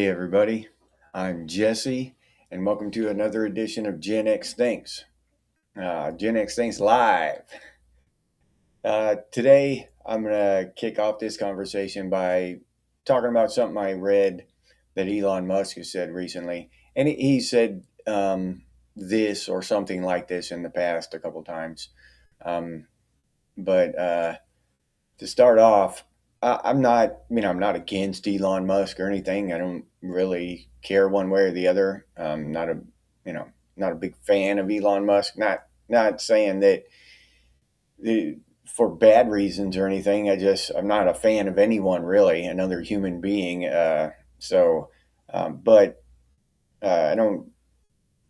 Hey everybody, I'm Jesse, and welcome to another edition of Genex Thinks. Genex Thinks Live. Today, I'm going to kick off this conversation by talking about something I read that Elon Musk has said recently. And he said this or something like this in the past a couple times. Um, but to start off, I'm not, I'm not against Elon Musk or anything. I don't really care one way or the other. You know, not a big fan of Elon Musk. Not saying that for bad reasons or anything. I'm not a fan of anyone really, another human being. But I don't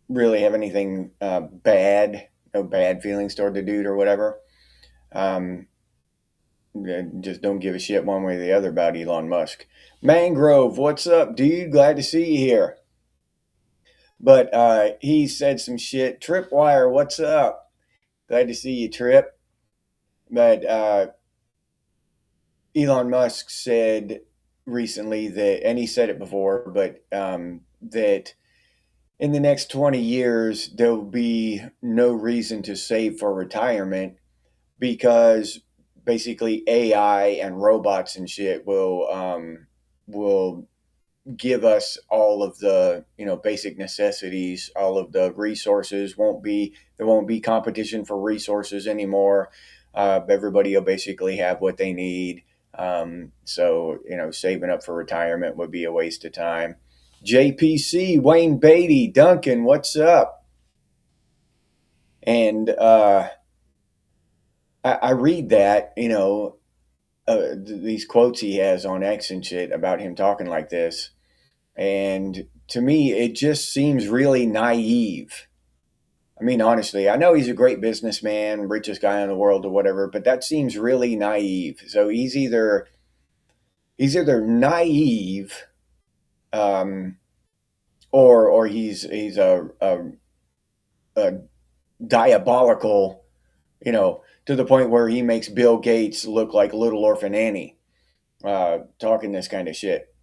really have anything bad, no bad feelings toward the dude or whatever. Just don't give a shit one way or the other about Elon Musk. Mangrove, what's up, dude? Glad to see you here. But he said some shit. Tripwire, what's up? Glad to see you, Trip. But Elon Musk said recently that, and he said it before, but that in the next 20 years, there'll be no reason to save for retirement because basically AI and robots and shit will give us all of the basic necessities, all of the resources. There won't be competition for resources anymore. Everybody will basically have what they need. So saving up for retirement would be a waste of time. JPC, Wayne Beatty, Duncan, what's up? And I read that, these quotes he has on X and shit about him talking like this. And to me, it just seems really naive. I mean, honestly, I know he's a great businessman, richest guy in the world or whatever, but that seems really naive. So he's either naive, or he's a diabolical, to the point where he makes Bill Gates look like Little Orphan Annie, talking this kind of shit.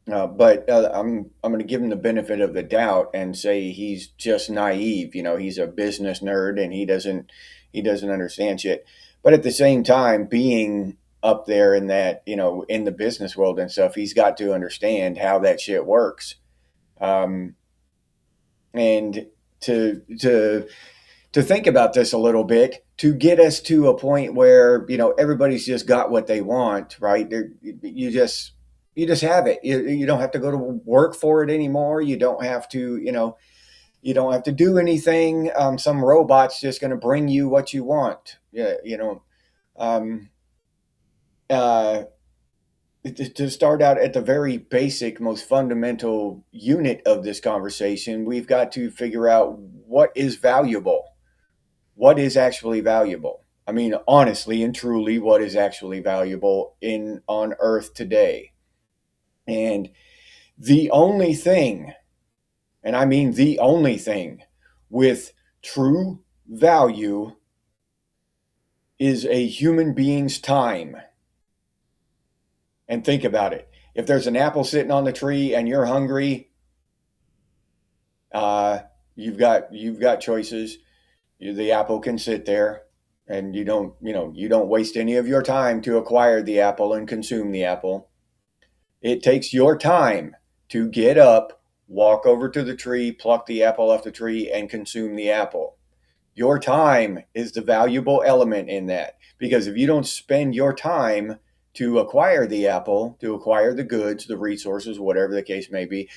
But I'm going to give him the benefit of the doubt and say he's just naive. He's a business nerd and he doesn't understand shit. But at the same time, being up there in that, in the business world and stuff, he's got to understand how that shit works. And to think about this a little bit, to get us to a point where everybody's just got what they want, right? You just have it. You don't have to go to work for it anymore. You don't have to you don't have to do anything. Some robot's just going to bring you what you want. Yeah, uh, to start out at the very basic, most fundamental unit of this conversation, we've got to figure out what is valuable. What is actually valuable? I mean, honestly and truly, what is actually valuable on Earth today? And the only thing, and I mean the only thing, with true value is a human being's time. And think about it. If there's an apple sitting on the tree and you're hungry, you've got choices. The apple can sit there, and you don't waste any of your time to acquire the apple and consume the apple. It takes your time to get up, walk over to the tree, pluck the apple off the tree, and consume the apple. Your time is the valuable element in that, because if you don't spend your time to acquire the apple, to acquire the goods, the resources, whatever the case may be,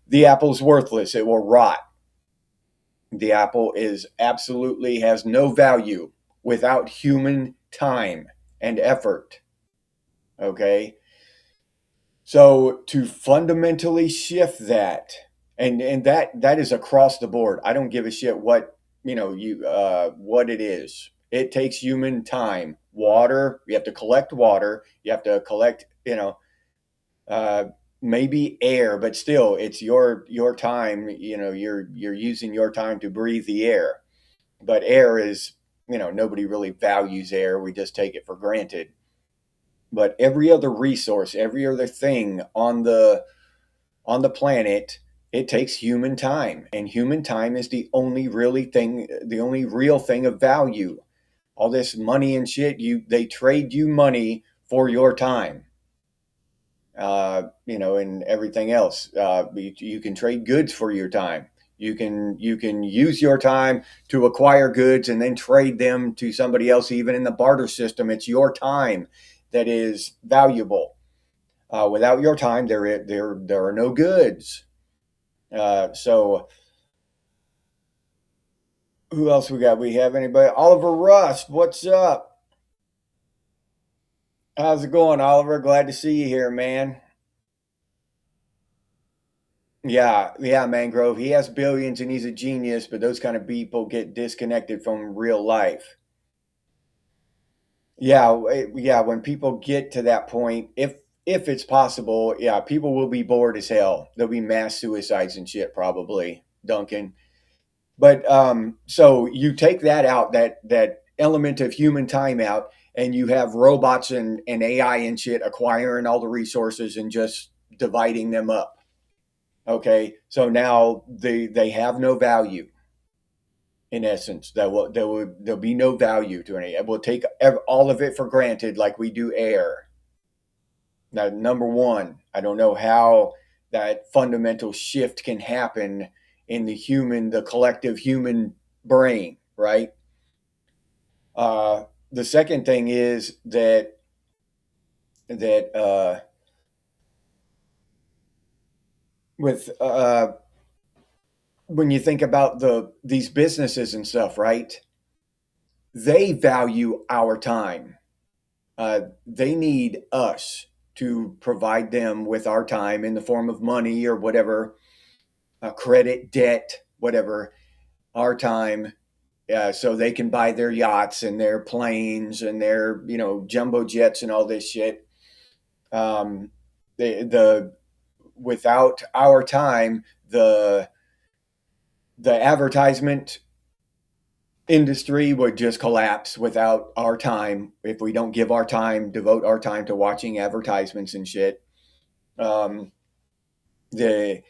the apple's worthless. It will rot. The apple has no value without human time and effort. Okay? So to fundamentally shift that, and that is across the board. I don't give a shit what what it is. It takes human time. Water, you have to collect water. You have to collect, maybe air, but still, it's your time. You're using your time to breathe the air. But air is, nobody really values air. We just take it for granted. But every other resource, every other thing on the on the planet, it takes human time, and human time is the only real thing of value. All this money and shit, they trade you money for your time, and everything else. You can trade goods for your time. You can use your time to acquire goods and then trade them to somebody else. Even in the barter system, it's your time that is valuable. Without your time, there are no goods. So who else we got? We have anybody? Oliver Rust, what's up? How's it going, Oliver? Glad to see you here, man. Yeah, yeah, Mangrove. He has billions and he's a genius, but those kind of people get disconnected from real life. Yeah, yeah. When people get to that point, if it's possible, yeah, people will be bored as hell. There'll be mass suicides and shit, probably, Duncan. But so you take that out, that element of human time out, and you have robots and AI and shit acquiring all the resources and just dividing them up. Okay, so now they have no value in essence. There'll be no value to any. We'll take all of it for granted, like we do air. Now, number one, I don't know how that fundamental shift can happen in the collective human brain, right? The second thing is that with when you think about these businesses and stuff, right? They value our time. They need us to provide them with our time in the form of money or whatever, credit, debt, whatever, our time, so they can buy their yachts and their planes and their jumbo jets and all this shit. Um, the Without our time, the advertisement industry would just collapse without our time. If we don't devote our time to watching advertisements and shit. um the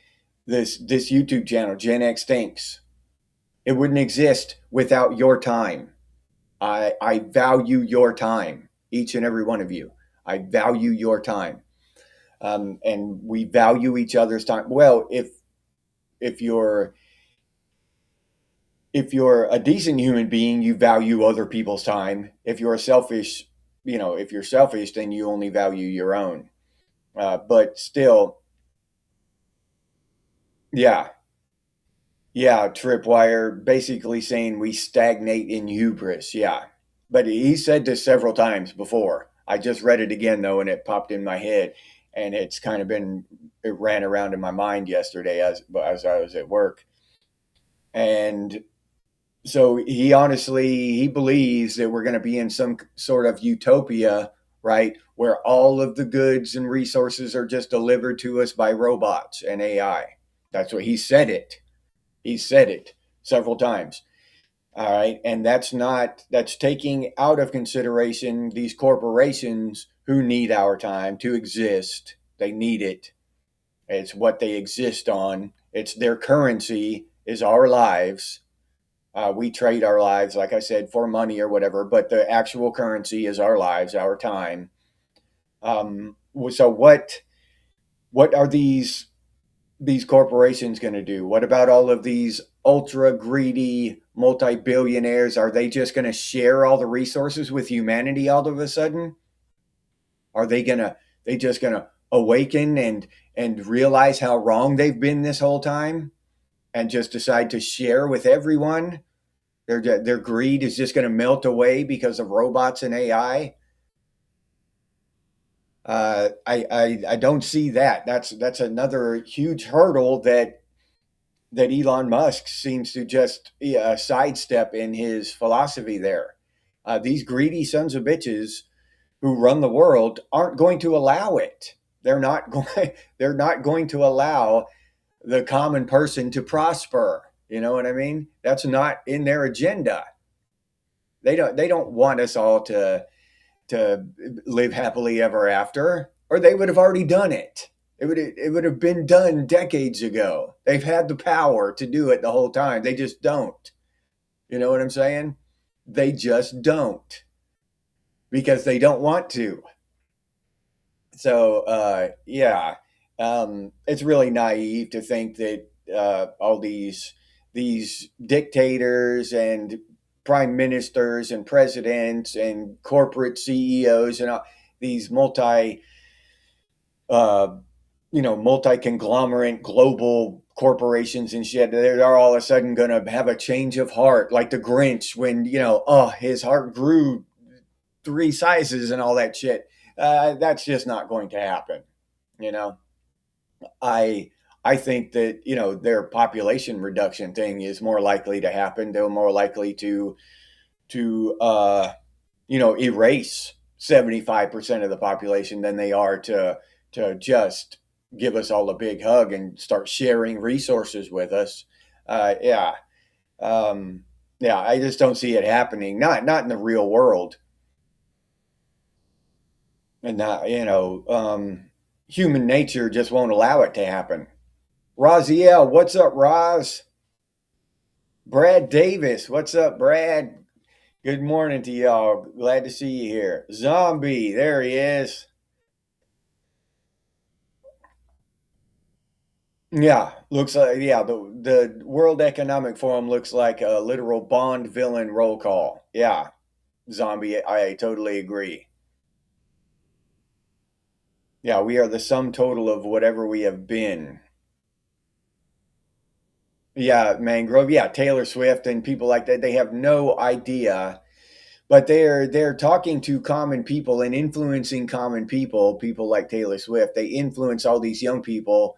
this YouTube channel, genex thinks, it wouldn't exist without your time. I value your time, each and every one of you. I value your time. And we value each other's time. Well, if you're a decent human being, you value other people's time. If you're selfish, if you're selfish, then you only value your own. But still, yeah, yeah, Tripwire basically saying we stagnate in hubris. Yeah, but he said this several times before. I just read it again though, and it popped in my head, and it's kind of it ran around in my mind yesterday as I was at work. And so he believes that we're going to be in some sort of utopia, right, where all of the goods and resources are just delivered to us by robots and AI. That's what he said it. He said it several times. All right. And that's taking out of consideration these corporations who need our time to exist. They need it. It's what they exist on. It's their currency is our lives. We trade our lives, like I said, for money or whatever, but the actual currency is our lives, our time. So what are these corporations going to do? What about all of these ultra greedy multi-billionaires? Are they just going to share all the resources with humanity all of a sudden? Are they just going to awaken and realize how wrong they've been this whole time and just decide to share with everyone? Their greed is just going to melt away because of robots and AI. I don't see that. That's another huge hurdle that Elon Musk seems to just sidestep in his philosophy there. These greedy sons of bitches who run the world aren't going to allow it. They're not going. They're not going to allow the common person to prosper. You know what I mean? That's not in their agenda. They don't want us all to live happily ever after, or they would have already done it. It would have been done decades ago. They've had the power to do it the whole time. They just don't. You know what I'm saying? They just don't because they don't want to. So yeah, it's really naive to think that all these dictators and prime ministers and presidents and corporate CEOs and these uh, multi conglomerate global corporations and shit, they're all of a sudden going to have a change of heart, like the Grinch when his heart grew 3 sizes and all that shit. That's just not going to happen. You know, I I think that their population reduction thing is more likely to happen. They're more likely to erase 75% of the population than they are to just give us all a big hug and start sharing resources with us. Yeah, yeah. I just don't see it happening. Not in the real world, and not human nature just won't allow it to happen. Raziel, what's up, Roz? Brad Davis, what's up, Brad? Good morning to y'all. Glad to see you here. Zombie, there he is. Yeah, looks like the World Economic Forum looks like a literal Bond villain roll call. Yeah, Zombie, I totally agree. Yeah, we are the sum total of whatever we have been. Yeah, Mangrove. Yeah, Taylor Swift and people like that. They have no idea, but they're talking to common people and influencing common people. People like Taylor Swift. They influence all these young people,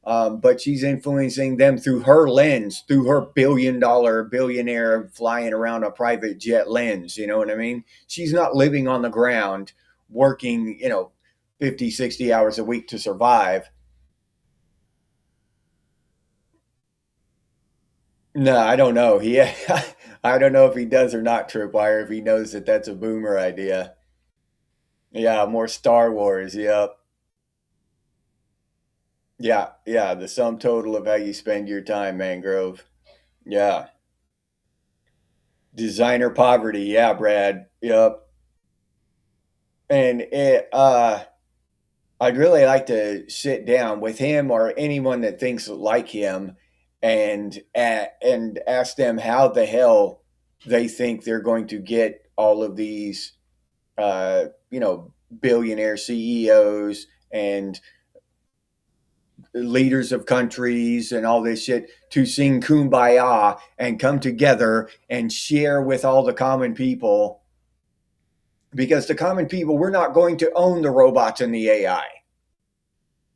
but she's influencing them through her lens, through her billion-dollar billionaire flying around a private jet lens. You know what I mean? She's not living on the ground, working 50, 60 hours a week to survive. No, I don't know. I don't know if he does or not, Tripwire, if he knows that that's a boomer idea. Yeah, more Star Wars. Yep. Yeah, yeah. The sum total of how you spend your time, Mangrove. Yeah. Designer poverty. Yeah, Brad. Yep. And I'd really like to sit down with him or anyone that thinks like him and ask them how the hell they think they're going to get all of these uh, you know, billionaire CEOs and leaders of countries and all this shit to sing kumbaya and come together and share with all the common people, because the common people, we're not going to own the robots and the AI.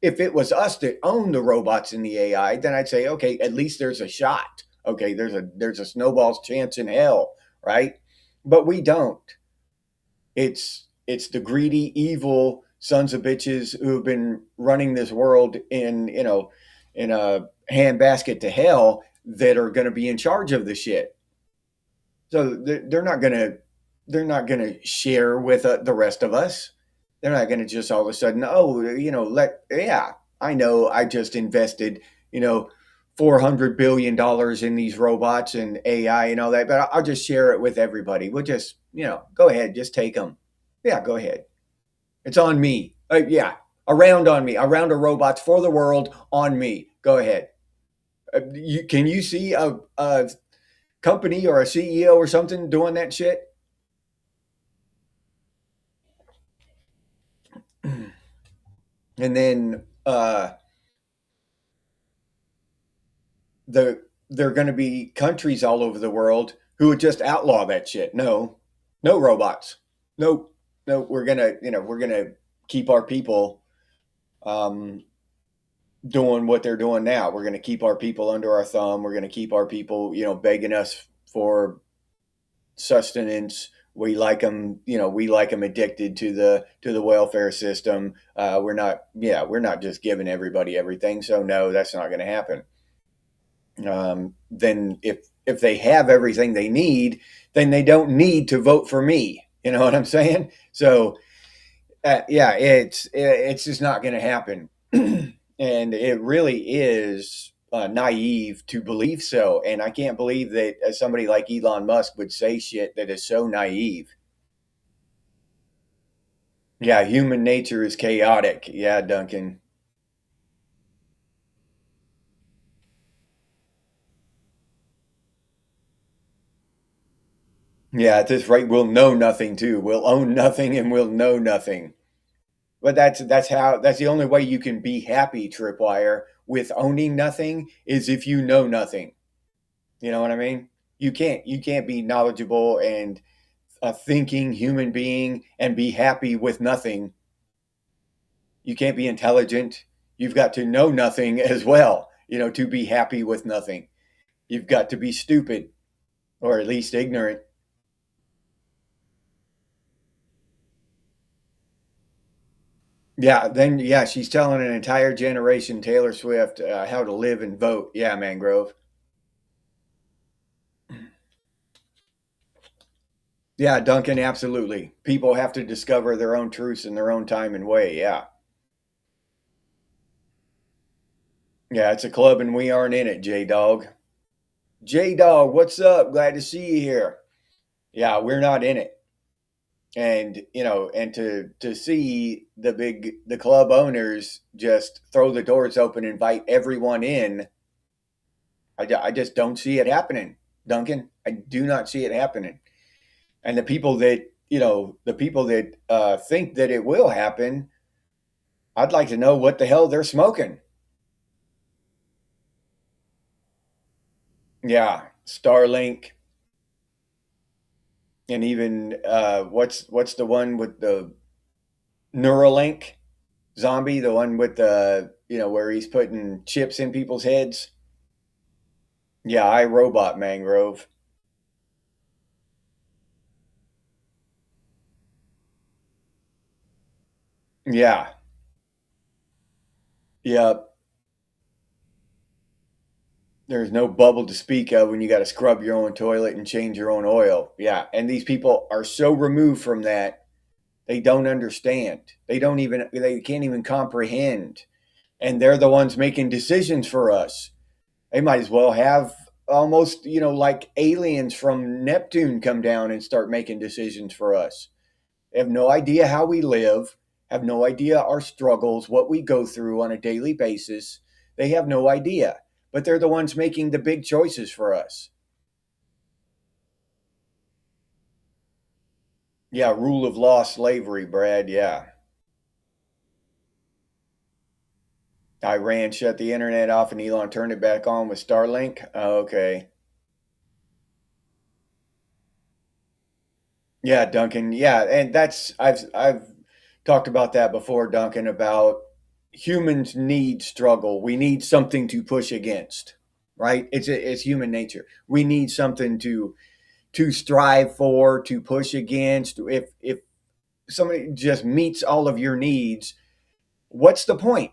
If it was us that owned the robots and the AI, then I'd say, okay, at least there's a shot. Okay, there's a snowball's chance in hell, right? But we don't. It's the greedy, evil sons of bitches who have been running this world in a handbasket to hell that are going to be in charge of the shit. So they're not gonna share with the rest of us. They're not gonna just all of a sudden, oh, yeah, I know, I just invested, $400 billion in these robots and AI and all that, but I'll just share it with everybody. We'll just, go ahead, just take them. Yeah, go ahead. It's on me. Yeah, around on me, around of robots for the world on me. Go ahead. Can you see a company or a CEO or something doing that shit? And then there are going to be countries all over the world who would just outlaw that shit. No, no robots. Nope, no. We're gonna keep our people um, doing what they're doing now. We're gonna keep our people under our thumb. We're gonna keep our people, begging us for sustenance. We like them, we like them addicted to the welfare system. We're not just giving everybody everything. So no, that's not going to happen. Then if they have everything they need, then they don't need to vote for me. You know what I'm saying? So yeah, it's just not going to happen. And it really is naive to believe so. And I can't believe that somebody like Elon Musk would say shit that is so naive. Yeah, human nature is chaotic. Yeah, Duncan. Yeah, at this rate, we'll know nothing too. We'll own nothing and we'll know nothing. But that's the only way you can be happy, Tripwire, with owning nothing is if you know nothing. You know what I mean? You can't be knowledgeable and a thinking human being and be happy with nothing. You can't be intelligent. You've got to know nothing as well, to be happy with nothing. You've got to be stupid or at least ignorant. Yeah, then yeah, she's telling an entire generation, Taylor Swift, how to live and vote. Yeah, Mangrove. Yeah, Duncan, absolutely. People have to discover their own truths in their own time and way. Yeah. Yeah, it's a club and we aren't in it, J Dog. J Dog, what's up? Glad to see you here. Yeah, we're not in it. And and to see the club owners just throw the doors open, invite everyone in, I just don't see it happening, Duncan. I do not see it happening. And the people that think that it will happen, I'd like to know what the hell they're smoking. Yeah, Starlink, and even what's the one with the Neuralink zombie, the one with the where he's putting chips in people's heads. Yeah, I Robot, Mangrove. Yeah, yeah. There's no bubble to speak of when you got to scrub your own toilet and change your own oil. Yeah, and these people are so removed from that they don't understand. They can't even comprehend, and they're the ones making decisions for us. They might as well have almost like aliens from Neptune come down and start making decisions for us. They have no idea how we live, have no idea our struggles, what we go through on a daily basis. They have no idea, but they're the ones making the big choices for us. Yeah, rule of law slavery, Brad. Yeah. Iran shut the internet off and Elon turned it back on with Starlink. Okay. Yeah, Duncan. Yeah, and I've talked about that before, Duncan, about humans need struggle. We need something to push against, right? It's human nature. We need something to strive for, to push against. If somebody just meets all of your needs, what's the point?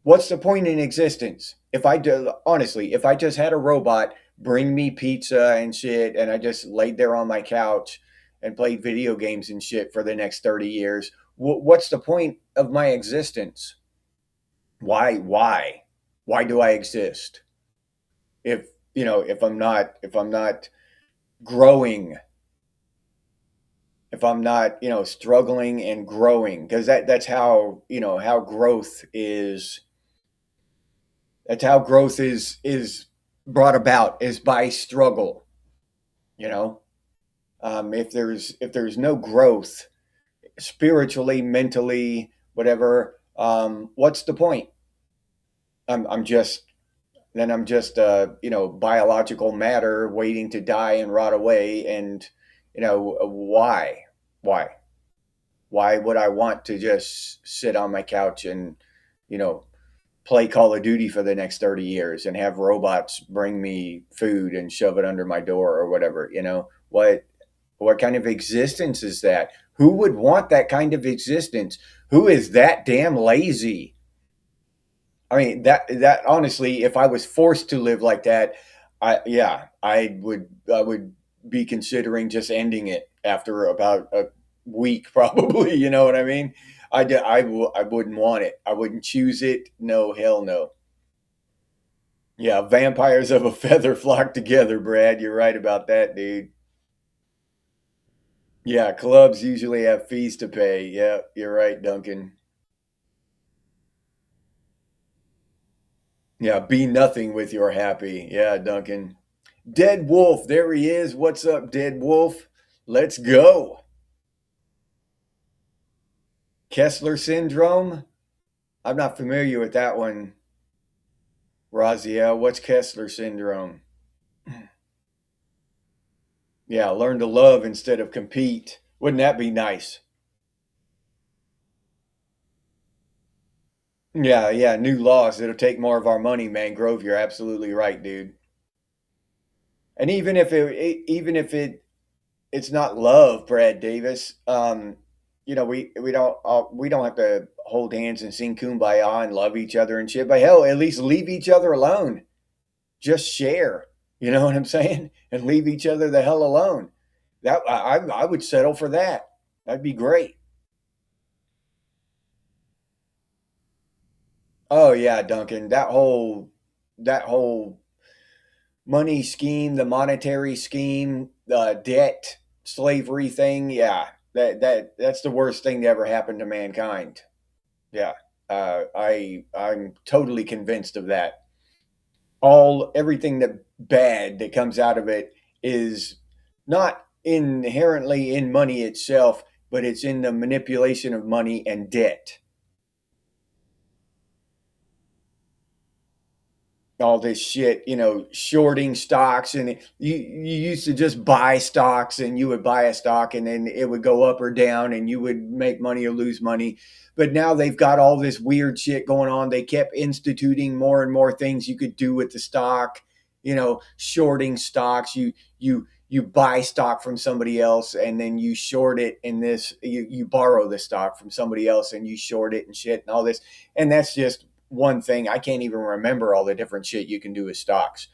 What's the point in existence? If I do, honestly, if I just had a robot bring me pizza and shit, and I just laid there on my couch and played video games and shit for the next 30 years, what's the point of my existence? Why do I exist? If I'm not growing, if I'm not, struggling and growing, because that's how growth is. That's how growth is brought about, is by struggle. You know, if there's no growth spiritually, mentally, whatever, what's the point? I'm just then I'm just biological matter waiting to die and rot away. And why why would I want to just sit on my couch and you know play Call of Duty for the next 30 years and have robots bring me food and shove it under my door or whatever? What kind of existence is that? Who would want that kind of existence? Who is that damn lazy? I mean, that honestly, if I was forced to live like that, I would be considering just ending it after about week, probably. You know what I mean? I wouldn't want it. I wouldn't choose it. No, hell no. Yeah, vampires of a feather flock together, Brad. You're right about that, dude. Yeah, clubs usually have fees to pay. Yeah, you're right, Duncan. Yeah, be nothing with your happy. Yeah, Duncan. Dead Wolf, there he is. What's up, Dead Wolf? Let's go. Kessler syndrome? I'm not familiar with that one, Raziel. What's Kessler syndrome? Yeah, learn to love instead of compete. Wouldn't that be nice? Yeah, yeah, new laws. It'll take more of our money, Mangrove. You're absolutely right, dude. And even if it's not love, Brad Davis. You know, we don't have to hold hands and sing kumbaya and love each other and shit. But hell, at least leave each other alone. Just share. You know what I'm saying? And leave each other the hell alone. That I would settle for that. That'd be great. Oh yeah, Duncan. That whole money scheme, the monetary scheme, the debt, slavery thing. Yeah, that's the worst thing that ever happened to mankind. Yeah, I'm totally convinced of that. Everything that bad that comes out of it is not inherently in money itself, but it's in the manipulation of money and debt. All this shit, shorting stocks, and you used to just buy stocks, and you would buy a stock and then it would go up or down and you would make money or lose money. But now they've got all this weird shit going on. They kept instituting more and more things you could do with the stock, shorting stocks. You buy stock from somebody else and then you short it in this, you borrow the stock from somebody else and you short it and shit and all this. And that's just one thing. I can't even remember all the different shit you can do with stocks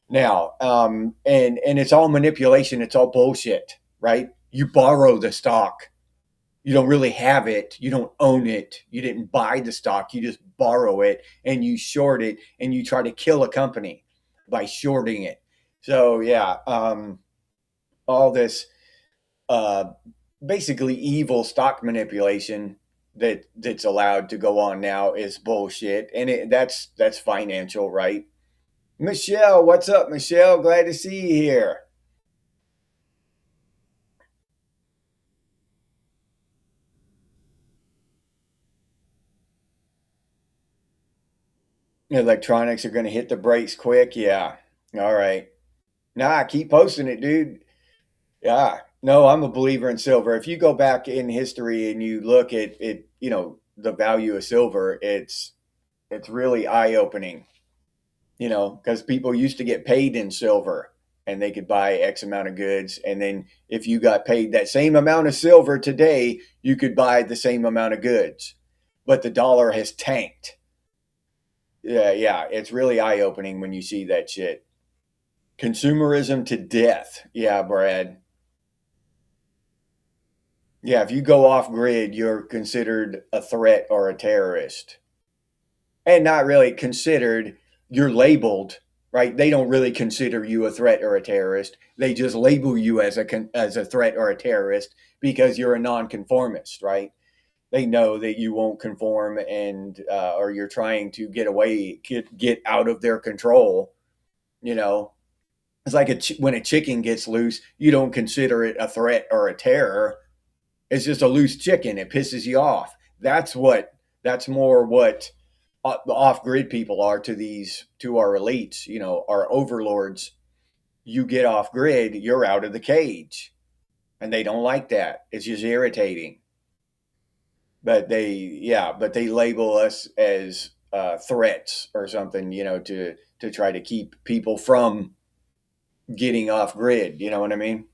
now. And it's all manipulation. It's all bullshit, right? You borrow the stock. You don't really have it. You don't own it. You didn't buy the stock. You just borrow it and you short it and you try to kill a company by shorting it. So yeah, all this uh, basically evil stock manipulation that's allowed to go on now is bullshit, and that's financial, right? Michelle, what's up, Michelle? Glad to see you here. Electronics are going to hit the brakes quick. Yeah. All right. Nah, keep posting it, dude. Yeah. No, I'm a believer in silver. If you go back in history and you look at it, the value of silver, it's really eye opening. Because people used to get paid in silver and they could buy X amount of goods. And then if you got paid that same amount of silver today, you could buy the same amount of goods. But the dollar has tanked. Yeah, yeah. It's really eye opening when you see that shit. Consumerism to death. Yeah, Brad. Yeah, if you go off grid, you're considered a threat or a terrorist. And not really considered, you're labeled, right? They don't really consider you a threat or a terrorist. They just label you as a threat or a terrorist because you're a nonconformist, right? They know that you won't conform and or you're trying to get out of their control. You know, it's like when a chicken gets loose, you don't consider it a threat or a terror. It's just a loose chicken. It pisses you off. That's more what the off-grid people are to our elites, our overlords. You get off grid, you're out of the cage, and they don't like that. It's just irritating. But they label us as threats or something, to try to keep people from getting off grid. You know what I mean?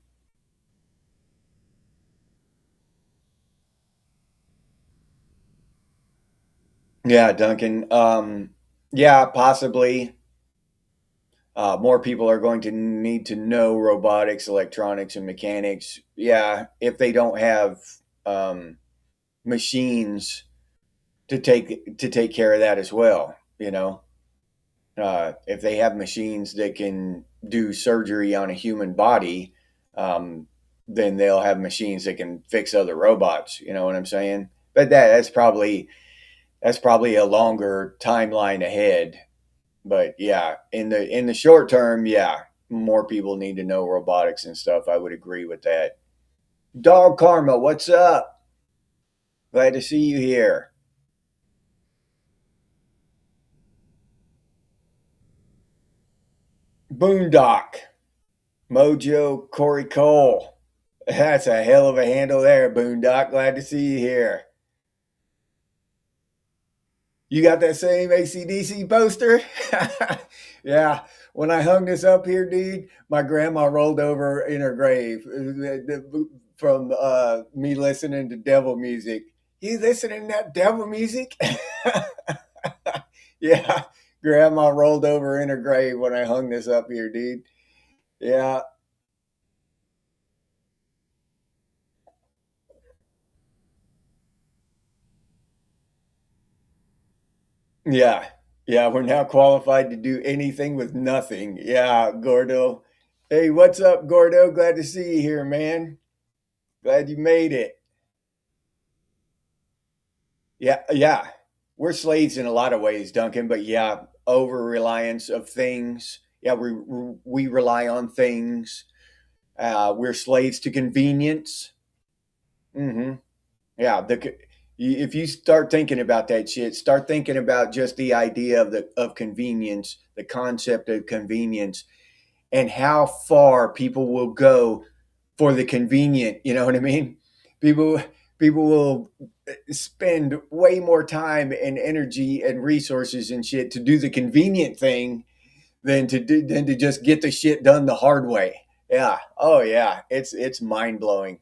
Yeah, Duncan. Yeah, possibly. More people are going to need to know robotics, electronics, and mechanics. Yeah, if they don't have machines to take care of that as well, you know. If they have machines that can do surgery on a human body, um, then they'll have machines that can fix other robots. You know what I'm saying? But that's probably a longer timeline ahead. But yeah, in the short term, yeah, more people need to know robotics and stuff. I would agree with that. Dog Karma, what's up? Glad to see you here. Boondock, Mojo Corey Cole. That's a hell of a handle there, Boondock. Glad to see you here. You got that same ACDC poster? Yeah. When I hung this up here, dude, my grandma rolled over in her grave from me listening to devil music. You listening to that devil music? Yeah. Grandma rolled over in her grave when I hung this up here, dude. Yeah. Yeah. Yeah. We're now qualified to do anything with nothing. Yeah, Gordo. Hey, what's up, Gordo? Glad to see you here, man. Glad you made it. Yeah, yeah. We're slaves in a lot of ways, Duncan, but yeah, over reliance of things. Yeah, we rely on things. We're slaves to convenience. Hmm. Yeah, if you start thinking about that shit, start thinking about just the idea of convenience, the concept of convenience, and how far people will go for the convenient. You know what I mean? People people will spend way more time and energy and resources and shit to do the convenient thing than to just get the shit done the hard way. Yeah. Oh yeah. It's mind blowing.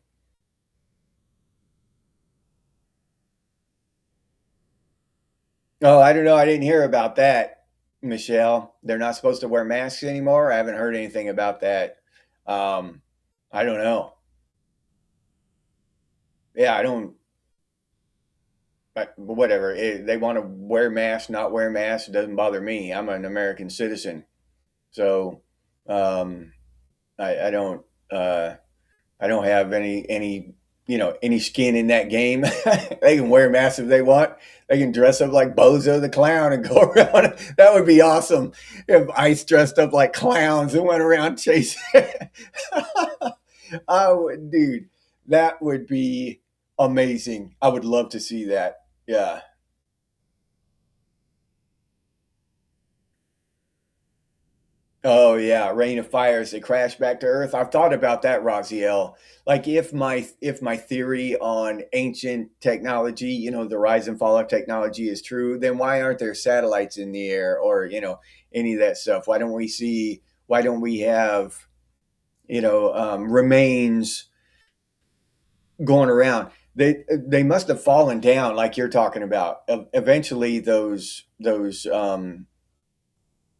Oh, I don't know. I didn't hear about that, Michelle. They're not supposed to wear masks anymore. I haven't heard anything about that. Um, I don't know. Yeah, I don't. But whatever. They want to wear masks, not wear masks. It doesn't bother me. I'm an American citizen, so um, I don't. Uh, I don't have any any skin in that game. They can wear masks if they want. They can dress up like Bozo the Clown and go around. That would be awesome if ICE dressed up like clowns and went around chasing. I would, dude. That would be amazing. I would love to see that. Yeah. Oh yeah, rain of fires that crash back to Earth. I've thought about that, Raziel. Like if my theory on ancient technology, the rise and fall of technology is true, then why aren't there satellites in the air or any of that stuff? Why don't we see? Why don't we have remains going around? They must have fallen down, like you're talking about. Eventually, those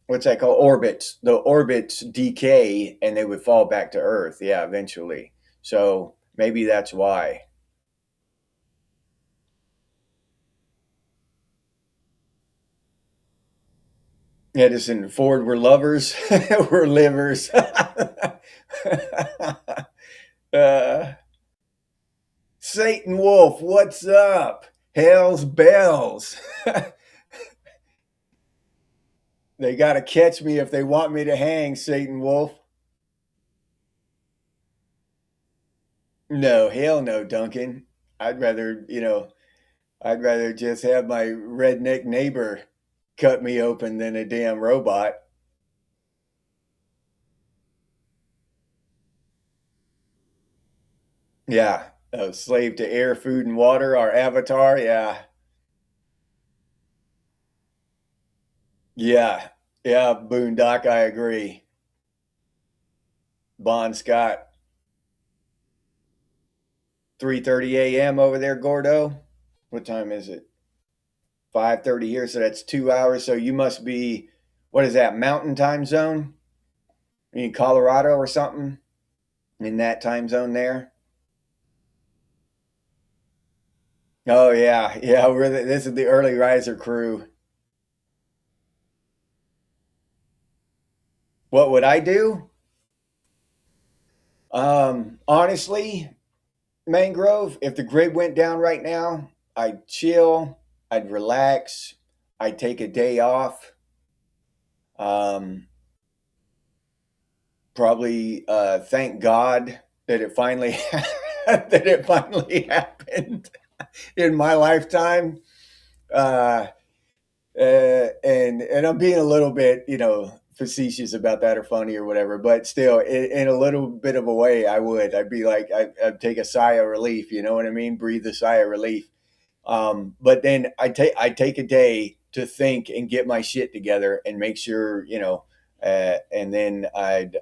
what's that called? Orbits. The orbits decay and they would fall back to Earth. Yeah, eventually. So maybe that's why. Edison and Ford were lovers. We're livers. uh, Satan Wolf, what's up? Hell's bells. They got to catch me if they want me to hang, Satan Wolf. No, hell no, Duncan. I'd rather, I'd rather just have my redneck neighbor cut me open than a damn robot. Yeah, a slave to air, food, and water. Our avatar. Yeah, yeah, yeah. Boondock, I agree. Bon Scott, 3:30 a.m. over there, Gordo. What time is it? 5:30 here, so that's 2 hours. So you must be, what is that? Mountain time zone? in Colorado or something in that time zone there. Oh yeah, yeah. This is the early riser crew. What would I do? Honestly, Mangrove, if the grid went down right now, I'd chill, I'd relax, I'd take a day off. Um, Probably thank God that it finally that it finally happened in my lifetime. Uh, and I'm being a little bit, facetious about that or funny or whatever, but still, in a little bit of a way, I'd be like, I'd take a sigh of relief. You know what I mean? Breathe a sigh of relief. But then I take a day to think and get my shit together and make sure, and then I'd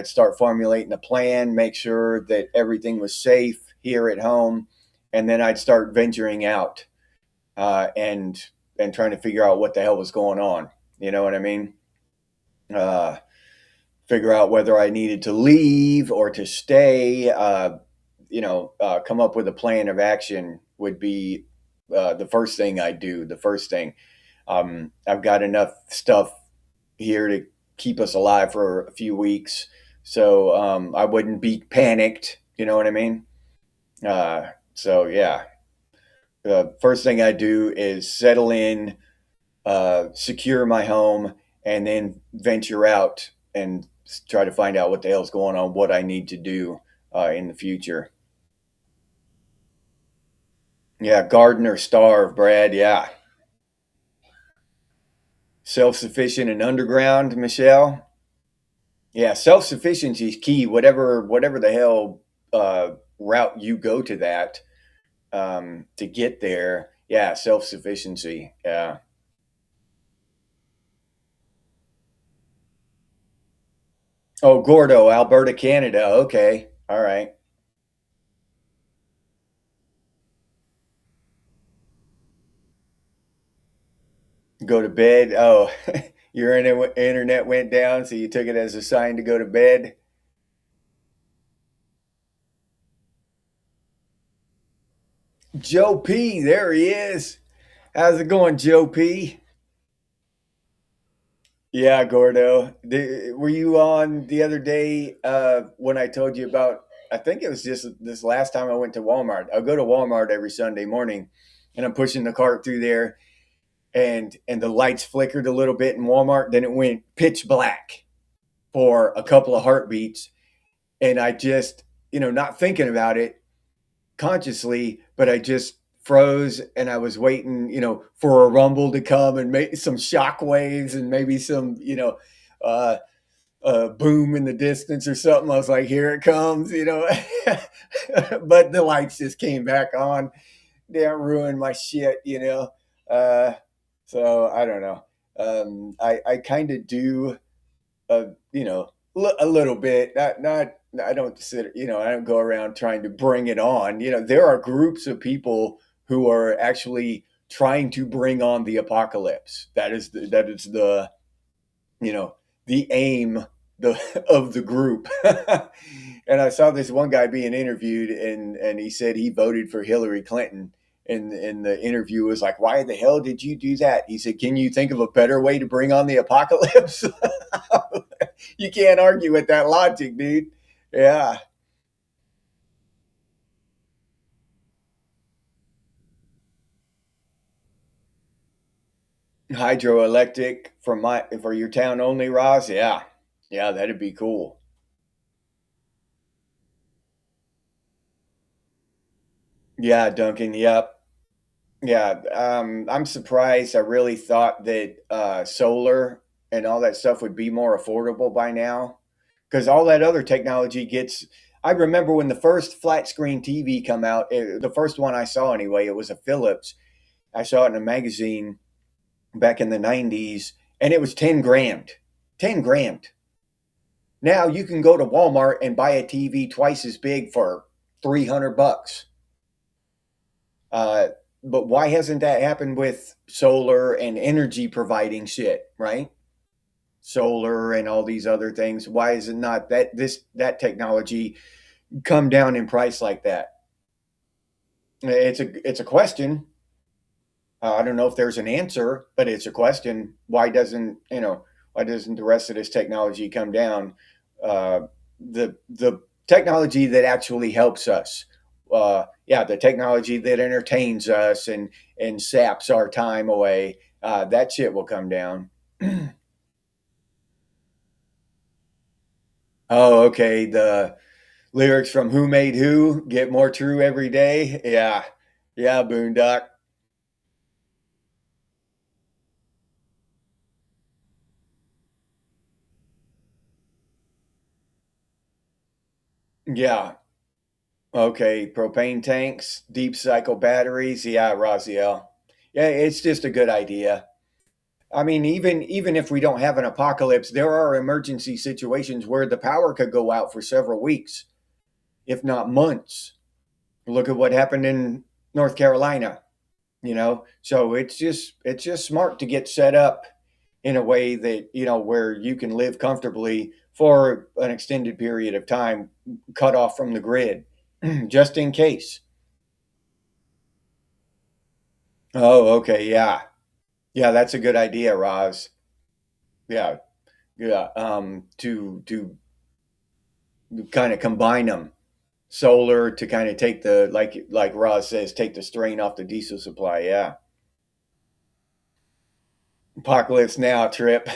start formulating a plan, make sure that everything was safe here at home, and then I'd start venturing out and trying to figure out what the hell was going on. You know what I mean? Uh, Figure out whether I needed to leave or to stay. Come up with a plan of action would be the first thing I do. The first thing. I've got enough stuff here to keep us alive for a few weeks, so I wouldn't be panicked. You know what I mean? So yeah, the first thing I do is settle in, secure my home, and then venture out and try to find out what the hell's going on, what I need to do in the future. Yeah, garden or starve, Brad. Yeah, self-sufficient and underground, Michelle. Yeah, self-sufficiency is key. Whatever the hell route you go to that to get there. Yeah, self-sufficiency. Yeah. Oh, Gordo, Alberta, Canada. Okay, all right. Go to bed. Oh, your internet went down, so you took it as a sign to go to bed. Joe P, there he is. How's it going, Joe P? Yeah, Gordo. Were you on the other day when I told you about? I think it was just this last time I went to Walmart. I go to Walmart every Sunday morning, and I'm pushing the cart through there, and the lights flickered a little bit in Walmart. Then it went pitch black for a couple of heartbeats, and I just, not thinking about it consciously, but I just froze and I was waiting, for a rumble to come and make some shock waves and maybe some, uh, boom in the distance or something. I was like, here it comes. But the lights just came back on. They ruined my shit. Uh, so I don't know. I kind of do a little bit, not I don't sit, I don't go around trying to bring it on. There are groups of people who are actually trying to bring on the apocalypse. That is the you know the aim the of the group. And I saw this one guy being interviewed, and he said he voted for Hillary Clinton. And the interview was like, why the hell did you do that? He said, can you think of a better way to bring on the apocalypse? You can't argue with that logic, dude. Yeah. Hydroelectric for your town only, Ross. Yeah. Yeah, that'd be cool. Yeah, Duncan. Yep. Yeah. I'm surprised. I really thought that solar and all that stuff would be more affordable by now, because all that other technology gets. I remember when the first flat screen TV come out, the first one I saw anyway, it was a Philips. I saw it in a magazine back in the 90s, and it was 10 grand. 10 grand. Now you can go to Walmart and buy a TV twice as big for 300 bucks. Uh, but why hasn't that happened with solar and energy providing shit, right? solar and all these other things. Why is it not that technology come down in price like that? It's a question. I don't know if there's an answer, but it's a question. Why doesn't the rest of this technology come down? Uh, the technology that actually helps us, the technology that entertains us and saps our time away, that shit will come down. Oh, okay. The lyrics from Who Made Who get more true every day. Yeah, yeah, Boondock. Yeah, okay, propane tanks, deep cycle batteries. Yeah, Raziel. Yeah, it's just a good idea. I mean, even if we don't have an apocalypse, there are emergency situations where the power could go out for several weeks, if not months. Look at what happened in North Carolina, So it's just smart to get set up in a way that, where you can live comfortably for an extended period of time, cut off from the grid, just in case. Oh, okay, yeah. Yeah, that's a good idea, Roz. Yeah, yeah. To kind of combine them, solar to kind of take the like Roz says, take the strain off the diesel supply. Yeah. Apocalypse now, Trip.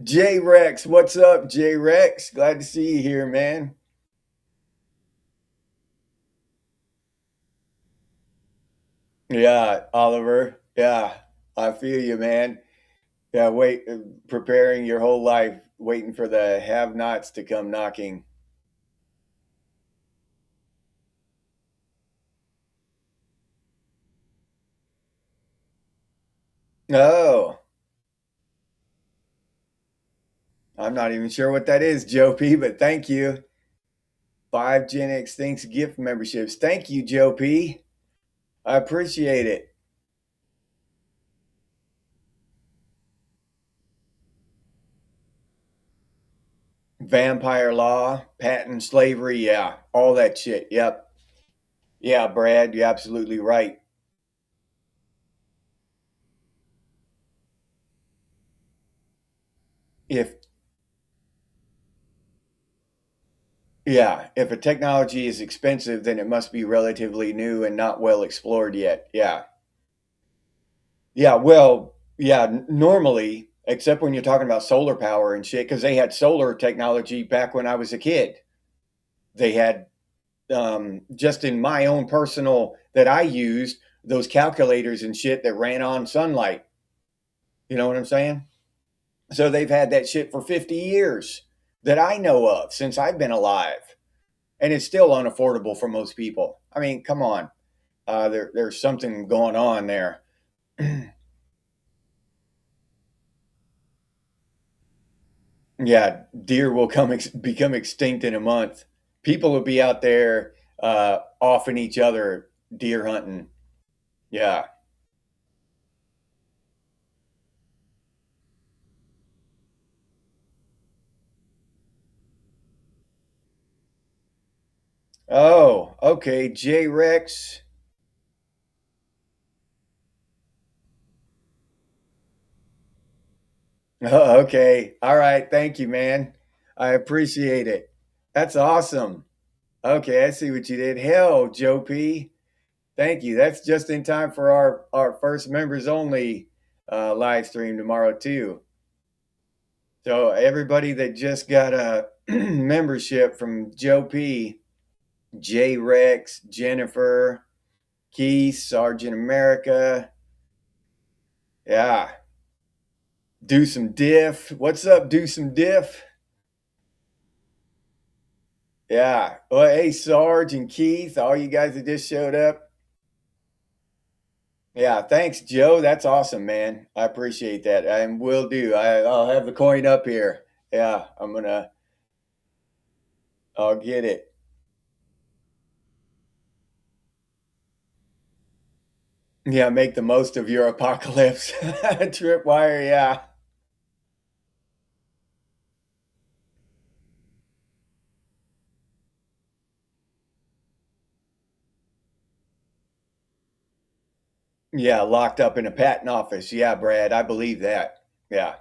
J Rex, what's up, J Rex? Glad to see you here, man. Yeah, Oliver. Yeah, I feel you, man. Yeah, preparing your whole life, waiting for the have-nots to come knocking. Oh, I'm not even sure what that is, Joe P, but thank you. Five genex Thanks gift memberships. Thank you, Joe P. I appreciate it. Vampire law, patent slavery, yeah, all that shit. Yep. Yeah, Brad, you're absolutely right. If if a technology is expensive, then it must be relatively new and not well explored yet. Yeah. Yeah, well, yeah, normally, except when you're talking about solar power and shit, because they had solar technology back when I was a kid. They had just in my own personal that I used those calculators and shit that ran on sunlight. You know what I'm saying? So they've had that shit for 50 years that I know of since I've been alive, and it's still unaffordable for most people. I mean, come on, there's something going on there. Yeah, deer will become extinct in a month. People will be out there offing each other deer hunting. Yeah. Oh, okay, J Rex. Oh, okay. All right. Thank you, man. I appreciate it. That's awesome. Okay, I see what you did. Hell, Joe P. Thank you. That's just in time for our first members only live stream tomorrow too. So everybody that just got a membership from Joe P, J Rex, Jennifer, Keith, Sergeant America. Yeah. Do some diff. What's up? Do some diff. Yeah. Well, hey, Sarge and Keith, all you guys that just showed up. Yeah. Thanks, Joe. That's awesome, man. I appreciate that. And will do. I'll have the coin up here. Yeah. I'll get it. Yeah, make the most of your apocalypse. Tripwire, yeah. Yeah, locked up in a patent office. Yeah, Brad, I believe that. Yeah.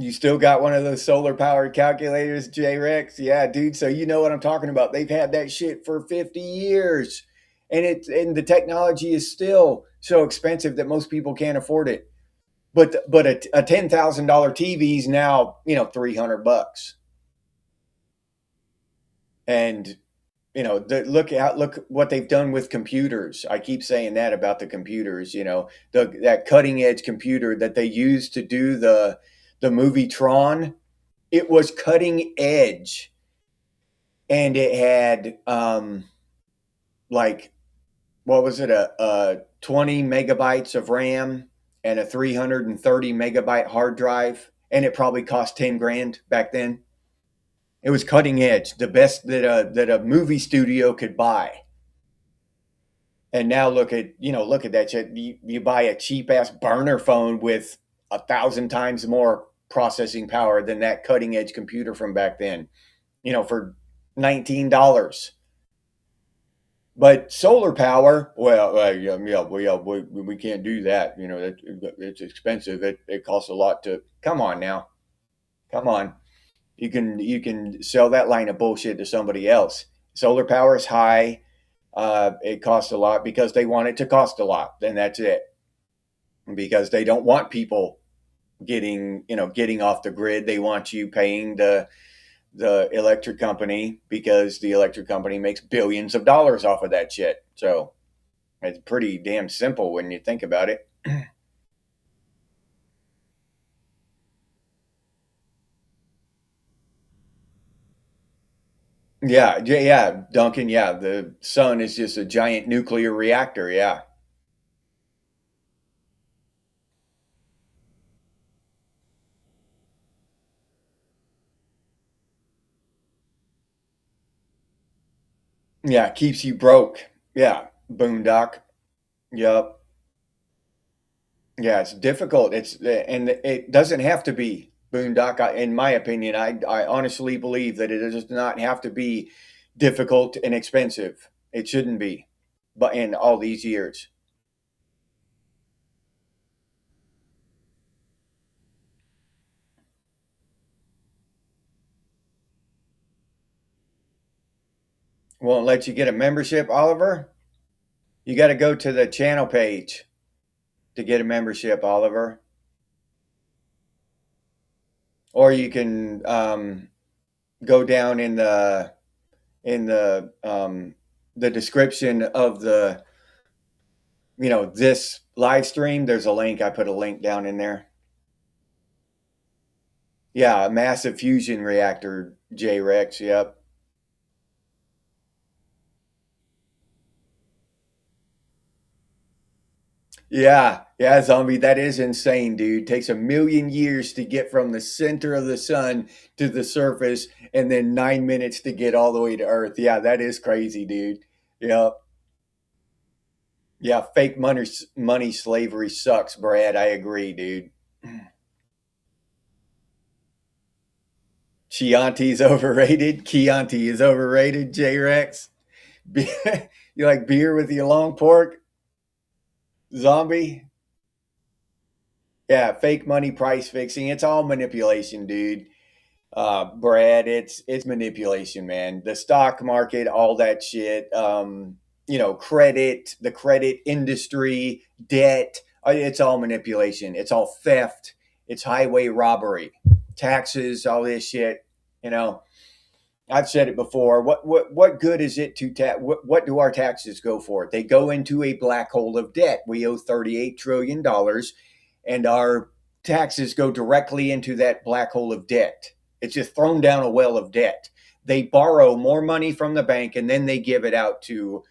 You still got one of those solar powered calculators, J Rex? Yeah, dude. So you know what I'm talking about. They've had that shit for 50 years. And the technology is still so expensive that most people can't afford it. But a $10,000 TV is now, 300 bucks. And look what they've done with computers. I keep saying that about the computers. That cutting edge computer that they used to do the movie Tron. It was cutting edge, and it had like, what was it, a 20 megabytes of RAM and a 330 megabyte hard drive, and it probably cost 10 grand back then. It was cutting edge, the best that a movie studio could buy. And now look at that shit. You buy a cheap ass burner phone with 1,000 times more processing power than that cutting edge computer from back then. For $19. But solar power, well, yeah, we can't do that. It's expensive. It costs a lot to. Come on now, come on. You can sell that line of bullshit to somebody else. Solar power is high. It costs a lot because they want it to cost a lot. Then that's it. Because they don't want people getting off the grid. They want you paying the electric company because the electric company makes billions of dollars off of that shit. So it's pretty damn simple when you think about it. Yeah, yeah, Duncan. Yeah, the sun is just a giant nuclear reactor. Yeah, yeah, keeps you broke. Yeah, boondock. Yep. Yeah, it's difficult. And it doesn't have to be boondock. In my opinion, I honestly believe that it does not have to be difficult and expensive. It shouldn't be, but in all these years. Won't let you get a membership, Oliver? You got to go to the channel page to get a membership, Oliver. Or you can go down in the description of this live stream. There's a link. I put a link down in there. Yeah, a massive fusion reactor, J Rex. Yep. Yeah, yeah, zombie. That is insane, dude. Takes 1 million years to get from the center of the sun to the surface, and then 9 minutes to get all the way to Earth. Yeah, that is crazy, dude. Yeah, yeah. Fake money slavery sucks, Brad. I agree, dude. Chianti's overrated. Chianti is overrated. J Rex. You like beer with your long pork, zombie? Yeah, fake money price fixing. It's all manipulation, dude. Brad, it's manipulation, man. The stock market, all that shit. Credit, the credit industry, debt. It's all manipulation. It's all theft. It's highway robbery, taxes, all this shit. You know, I've said it before. What good is it to what do our taxes go for? They go into a black hole of debt. We owe $38 trillion, and our taxes go directly into that black hole of debt. It's just thrown down a well of debt. They borrow more money from the bank and then they give it out to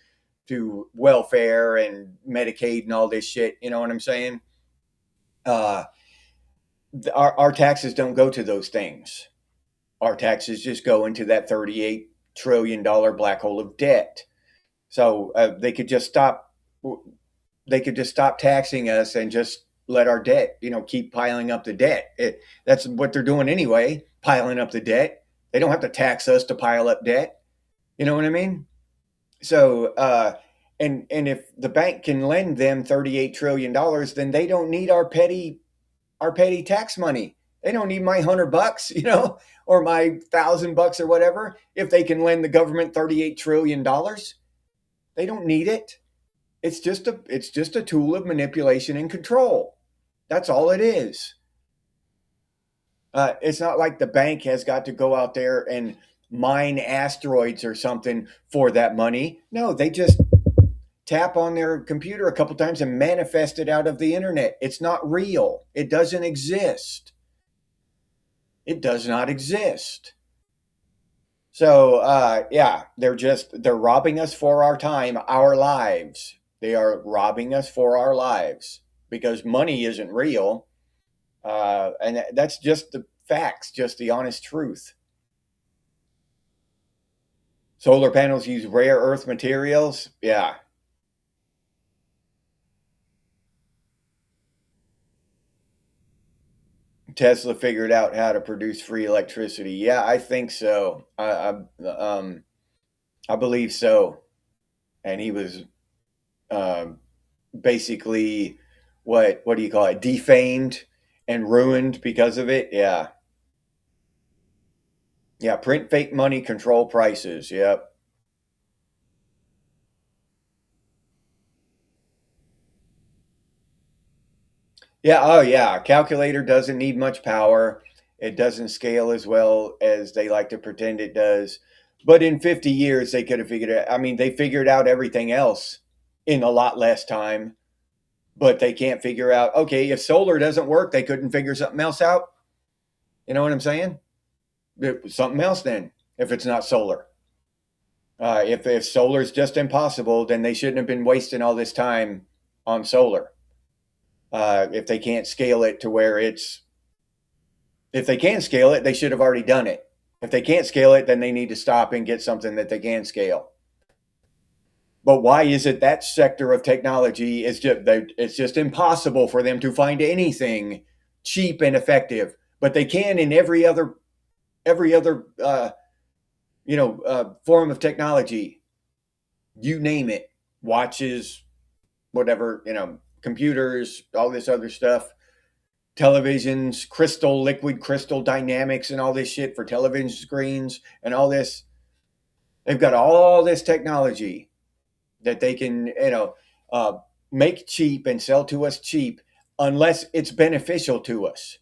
welfare and Medicaid and all this shit. You know what I'm saying? Uh, our taxes don't go to those things. Our taxes just go into that $38 trillion black hole of debt. So they could just stop. They could just stop taxing us and just let our debt, keep piling up the debt. That's what they're doing anyway, piling up the debt. They don't have to tax us to pile up debt. You know what I mean? So, and if the bank can lend them $38 trillion, then they don't need our petty tax money. They don't need my $100, or my $1,000 or whatever. If they can lend the government $38 trillion, they don't need it. It's just a tool of manipulation and control. That's all it is. It's not like the bank has got to go out there and mine asteroids or something for that money. No, they just tap on their computer a couple times and manifest it out of the internet. It's not real. It doesn't exist. It does not exist. So yeah, they're robbing us for our time, our lives. They are robbing us for our lives because money isn't real. And that's just the facts, just the honest truth. Solar panels use rare earth materials. Yeah. Tesla figured out how to produce free electricity. Yeah, I think so. I believe so. And he was um, basically what do you call it? Defamed and ruined because of it. Yeah. Yeah, print fake money, control prices. Yep. Yeah, oh yeah. A calculator doesn't need much power. It doesn't scale as well as they like to pretend it does. But in 50 years, they could have figured it out. I mean, they figured out everything else in a lot less time, but they can't figure out, okay, if solar doesn't work, they couldn't figure something else out. You know what I'm saying? Something else then, if it's not solar. If solar is just impossible, then they shouldn't have been wasting all this time on solar. If they can't scale it to where if they can scale it, they should have already done it. If they can't scale it, then they need to stop and get something that they can scale. But why is it that sector of technology is just it's just impossible for them to find anything cheap and effective, but they can in every other form of technology. You name it, watches, whatever, computers, all this other stuff, televisions, crystal, liquid crystal dynamics, and all this shit for television screens and all this. They've got all this technology that they can, uh, make cheap and sell to us cheap unless it's beneficial to us.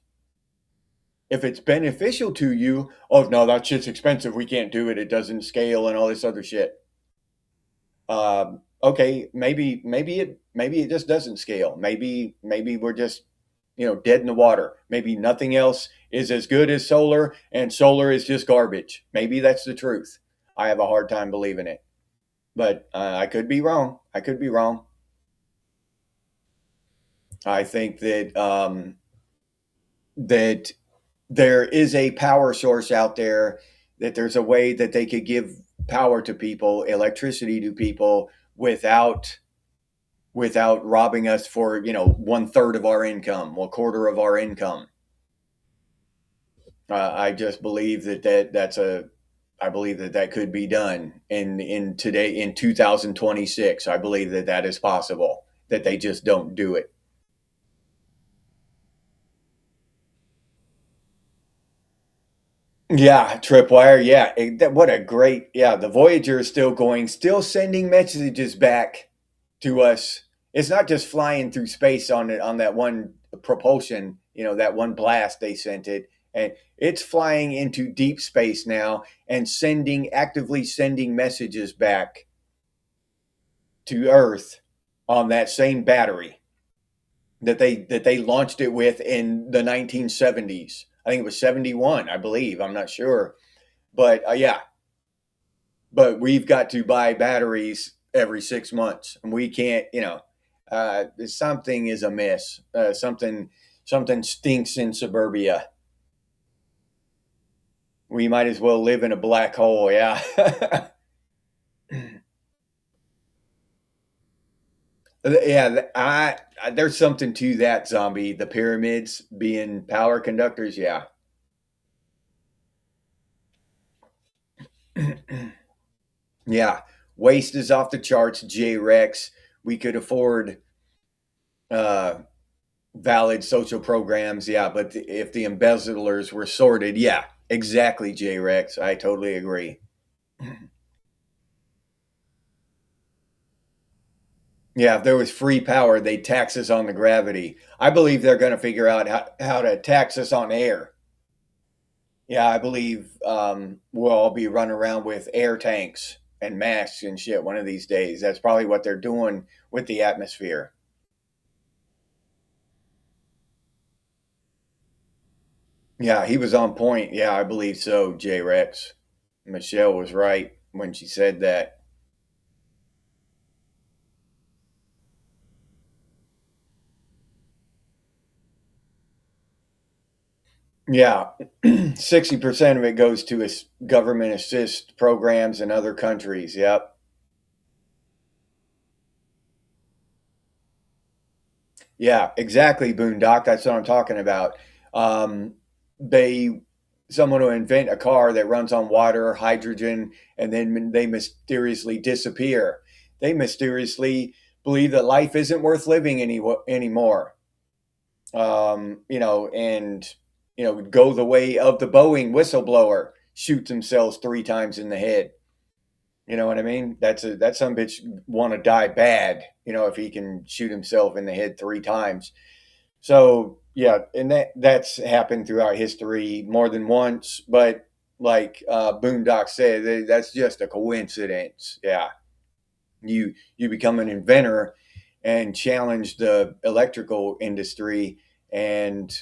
If it's beneficial to you, oh no, that shit's expensive. We can't do it. It doesn't scale and all this other shit. Okay, maybe it just doesn't scale. Maybe we're just dead in the water. Maybe nothing else is as good as solar, and solar is just garbage. Maybe that's the truth. I have a hard time believing it, but I could be wrong. I could be wrong. I think that there is a power source out there. That there's a way that they could give power to people, electricity to people, without robbing us for 1/3 of our income, a quarter of our income. I just believe I believe that could be done in today in 2026. I believe that is possible. That they just don't do it. Yeah, tripwire. Yeah, what a great. Yeah, the Voyager is still going, still sending messages back to us. It's not just flying through space on that one propulsion, that one blast they sent it, and it's flying into deep space now and actively sending messages back to Earth on that same battery that they launched it with in the 1970s. I think it was 71, I believe. I'm not sure, but yeah, but we've got to buy batteries every 6 months, and we can't. Something is amiss. Something stinks in suburbia. We might as well live in a black hole. Yeah. Yeah, there's something to that, zombie. The pyramids being power conductors. Yeah. Yeah. Waste is off the charts. J Rex. We could afford uh, valid social programs. Yeah, but if the embezzlers were sorted, yeah, exactly, J Rex. I totally agree. Yeah, if there was free power, they'd tax us on the gravity. I believe they're going to figure out how to tax us on air. Yeah, I believe we'll all be running around with air tanks and masks and shit one of these days. That's probably what they're doing with the atmosphere. Yeah, he was on point. Yeah, I believe so, J Rex. Michelle was right when she said that. Yeah, 60% of it goes to government assist programs in other countries. Yep. Yeah, exactly, Boondock. That's what I'm talking about. Um, they Someone will invent a car that runs on water, hydrogen, and then they mysteriously disappear. They mysteriously believe that life isn't worth living anymore. And go the way of the Boeing whistleblower, shoot themselves 3 times in the head. You know what I mean? That some bitch want to die bad. If he can shoot himself in the head 3 times. So yeah, and that's happened throughout history more than once. But like Boondock said, that's just a coincidence. Yeah, you become an inventor and challenge the electrical industry, and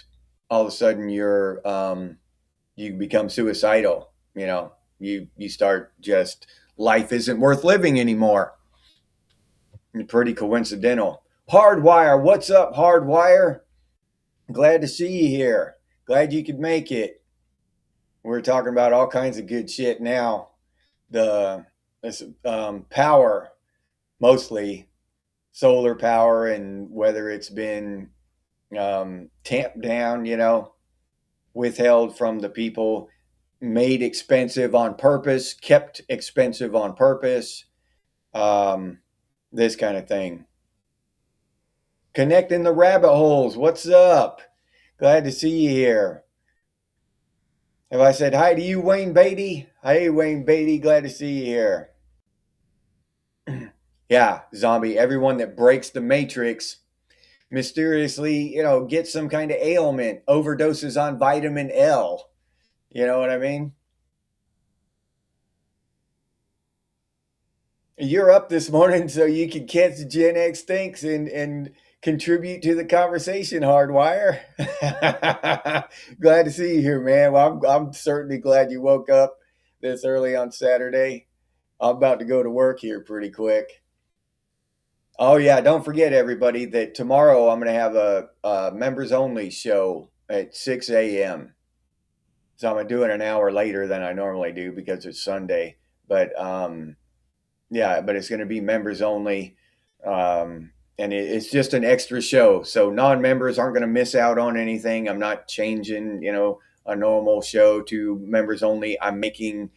all of a sudden you become suicidal. You start just life isn't worth living anymore. Pretty coincidental. Hardwire, what's up, Hardwire? Glad to see you here. Glad you could make it. We're talking about all kinds of good shit now. The this power, mostly solar power, and whether it's been tamped down, withheld from the people, made expensive on purpose, kept expensive on purpose, um, this kind of thing. Connecting the rabbit holes. What's up? Glad to see you here. Have I said hi to you, Wayne Beatty? Hey, Wayne Beatty. Glad to see you here. Yeah, zombie. Everyone that breaks the matrix mysteriously, gets some kind of ailment, overdoses on vitamin L. You know what I mean? You're up this morning so you can catch Gen X thinks and contribute to the conversation, Hardwire. Glad to see you here, man. Well, I'm certainly glad you woke up this early on Saturday. I'm about to go to work here pretty quick. Oh yeah, don't forget everybody that tomorrow I'm going to have a members only show at 6 a.m. So I'm doing an hour later than I normally do because it's Sunday. But yeah, but it's going to be members only. And it's just an extra show. So non-members aren't going to miss out on anything. I'm not changing, a normal show to members only. I'm making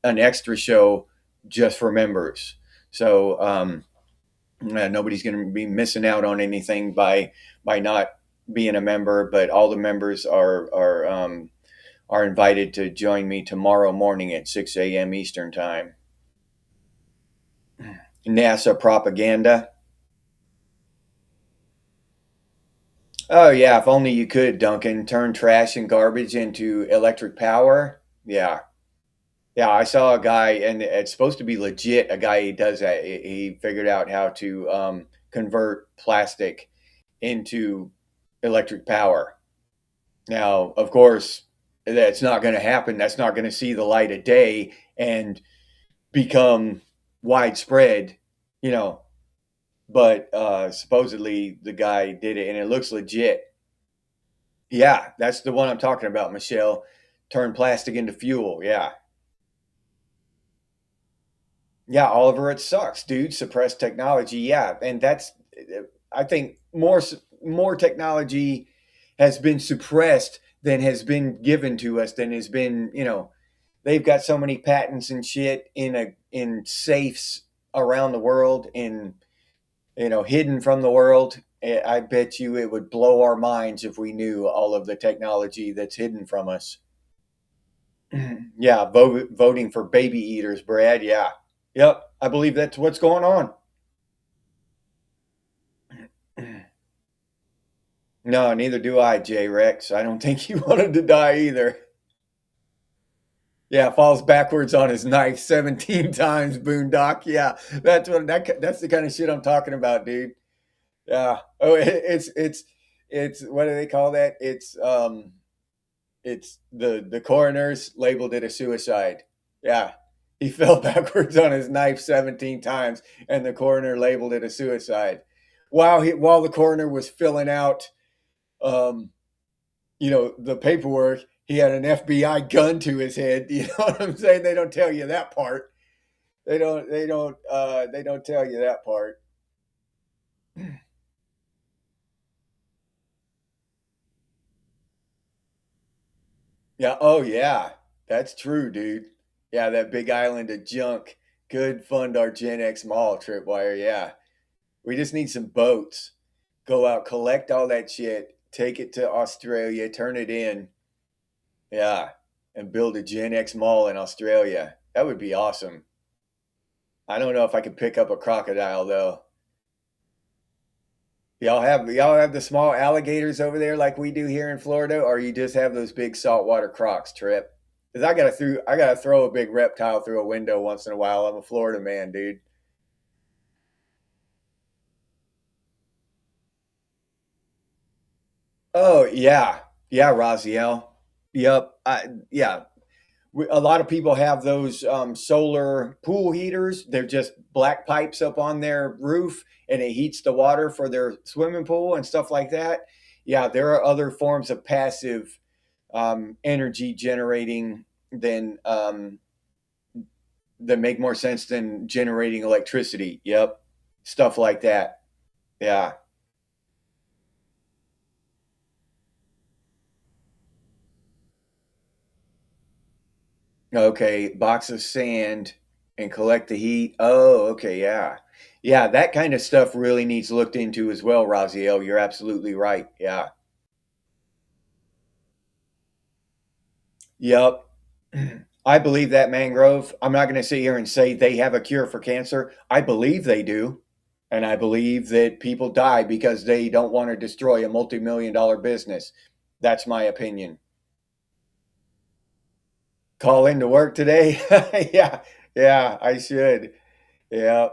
an extra show just for members. So nobody's going to be missing out on anything by not being a member. But all the members are invited to join me tomorrow morning at 6 a.m. Eastern time. NASA propaganda. Oh yeah, if only you could, Duncan, turn trash and garbage into electric power. Yeah. Yeah, I saw a guy, and it's supposed to be legit. A guy, he does that. He figured out how to convert plastic into electric power. Now, of course, that's not going to happen. That's not going to see the light of day and become widespread, you know. But supposedly the guy did it, and it looks legit. Yeah, that's the one I'm talking about, Michelle. Turn plastic into fuel. Yeah. Yeah, Oliver, it sucks, dude. Suppressed technology. Yeah. And I think more technology has been suppressed than has been given to us, than has been, they've got so many patents and shit in safes around the world, in, hidden from the world. I bet you it would blow our minds if we knew all of the technology that's hidden from us. Yeah, voting for baby eaters, Brad. Yeah. Yep. I believe that's what's going on. No, neither do I, J Rex. I don't think he wanted to die either. Yeah, falls backwards on his knife 17 times, Boondock. Yeah, that's the kind of shit I'm talking about, dude. Yeah. Oh, it's what do they call that? It's the coroners labeled it a suicide. Yeah. He fell backwards on his knife 17 times, and the coroner labeled it a suicide. While the coroner was filling out um, the paperwork, he had an FBI gun to his head. You know what I'm saying? They don't tell you that part. They don't tell you that part. Yeah. Oh yeah. That's true, dude. Yeah, that big island of junk could fund our genex mall tripwire. Yeah. We just need some boats. Go out, collect all that shit, take it to Australia, turn it in. Yeah. And build a genex mall in Australia. That would be awesome. I don't know if I could pick up a crocodile though. Y'all have the small alligators over there like we do here in Florida, or you just have those big saltwater crocs, Trip? Because I gotta throw a big reptile through a window once in a while. I'm a Florida man, dude. Oh yeah, yeah, Raziel. Yep. Yeah. A lot of people have those solar pool heaters. They're just black pipes up on their roof, and it heats the water for their swimming pool and stuff like that. Yeah, there are other forms of passive energy generating that make more sense than generating electricity. Yep, stuff like that. Yeah. Okay, box of sand and collect the heat. Oh, okay, yeah. Yeah, that kind of stuff really needs looked into as well, Raziel. You're absolutely right. Yeah. Yep. I believe that mangrove. I'm not going to sit here and say they have a cure for cancer. I believe they do. And I believe that people die because they don't want to destroy a multi-million dollar business. That's my opinion. Call into work today? Yeah. Yeah, I should. Yeah.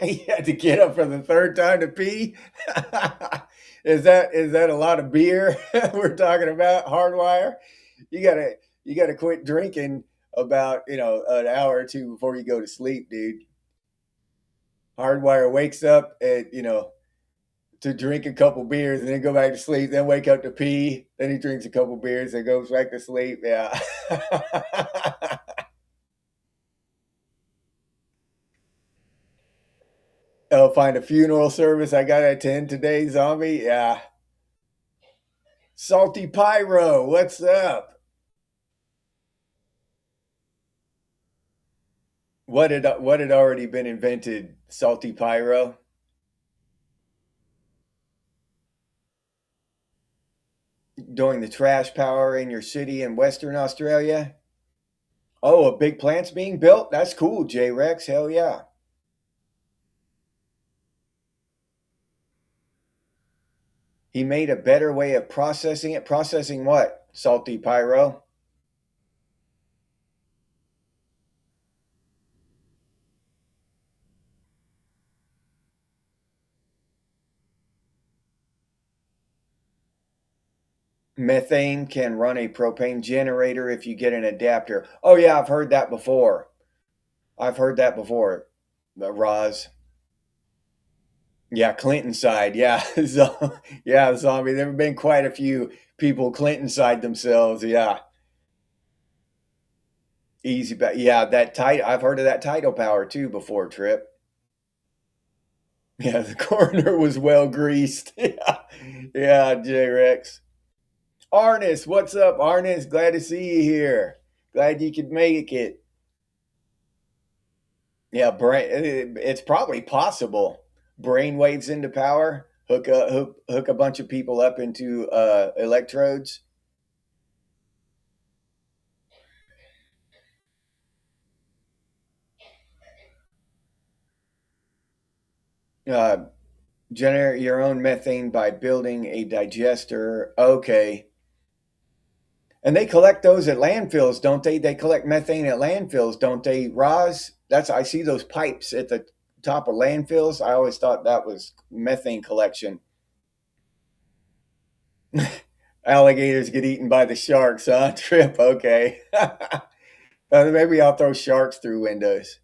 You had to get up for the third time to pee. Is that a lot of beer we're talking about? Hardwire. You gotta quit drinking about an hour or two before you go to sleep, dude. Hardwire wakes up at to drink a couple beers and then go back to sleep, then wake up to pee, then he drinks a couple beers and goes back to sleep. Yeah. I'll find a funeral service I gotta attend today, zombie. Yeah. Salty Pyro, what's up? What had already been invented? Salty Pyro? Doing the trash power in your city in Western Australia? Oh, a big plant's being built? That's cool, J Rex. Hell yeah. He made a better way of processing it. Processing what? Salty Pyro? Methane can run a propane generator if you get an adapter. Oh yeah, I've heard that before. I've heard that before. Roz. Yeah, Clinton side. Yeah, yeah, zombie. There have been quite a few people Clinton side themselves. Yeah, Easy, but yeah, that tight. I've heard of that tidal power too before, Trip. Yeah, the coroner was well greased. Yeah, yeah, J Rex. Arnis, what's up, Arnis? Glad to see you here. Glad you could make it. Yeah, it's probably possible. Brain waves into power. Hook a bunch of people up into electrodes. Uh, Generate your own methane by building a digester. Okay. And they collect those at landfills, don't they? They collect methane at landfills, don't they, Roz? That's I see those pipes at the top of landfills. I always thought that was methane collection. Alligators get eaten by the sharks, huh? Trip, okay. Maybe I'll throw sharks through windows.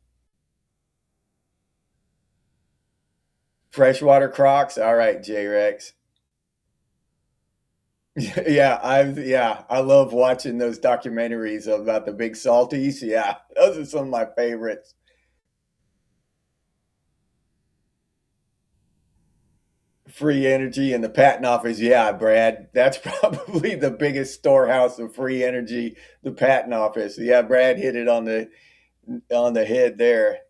Freshwater crocs. All right, J Rex. Yeah, I love watching those documentaries about the big salties. Yeah, those are some of my favorites. Free energy in the patent office. Yeah, Brad, that's probably the biggest storehouse of free energy, the patent office. Yeah, Brad hit it on the head there.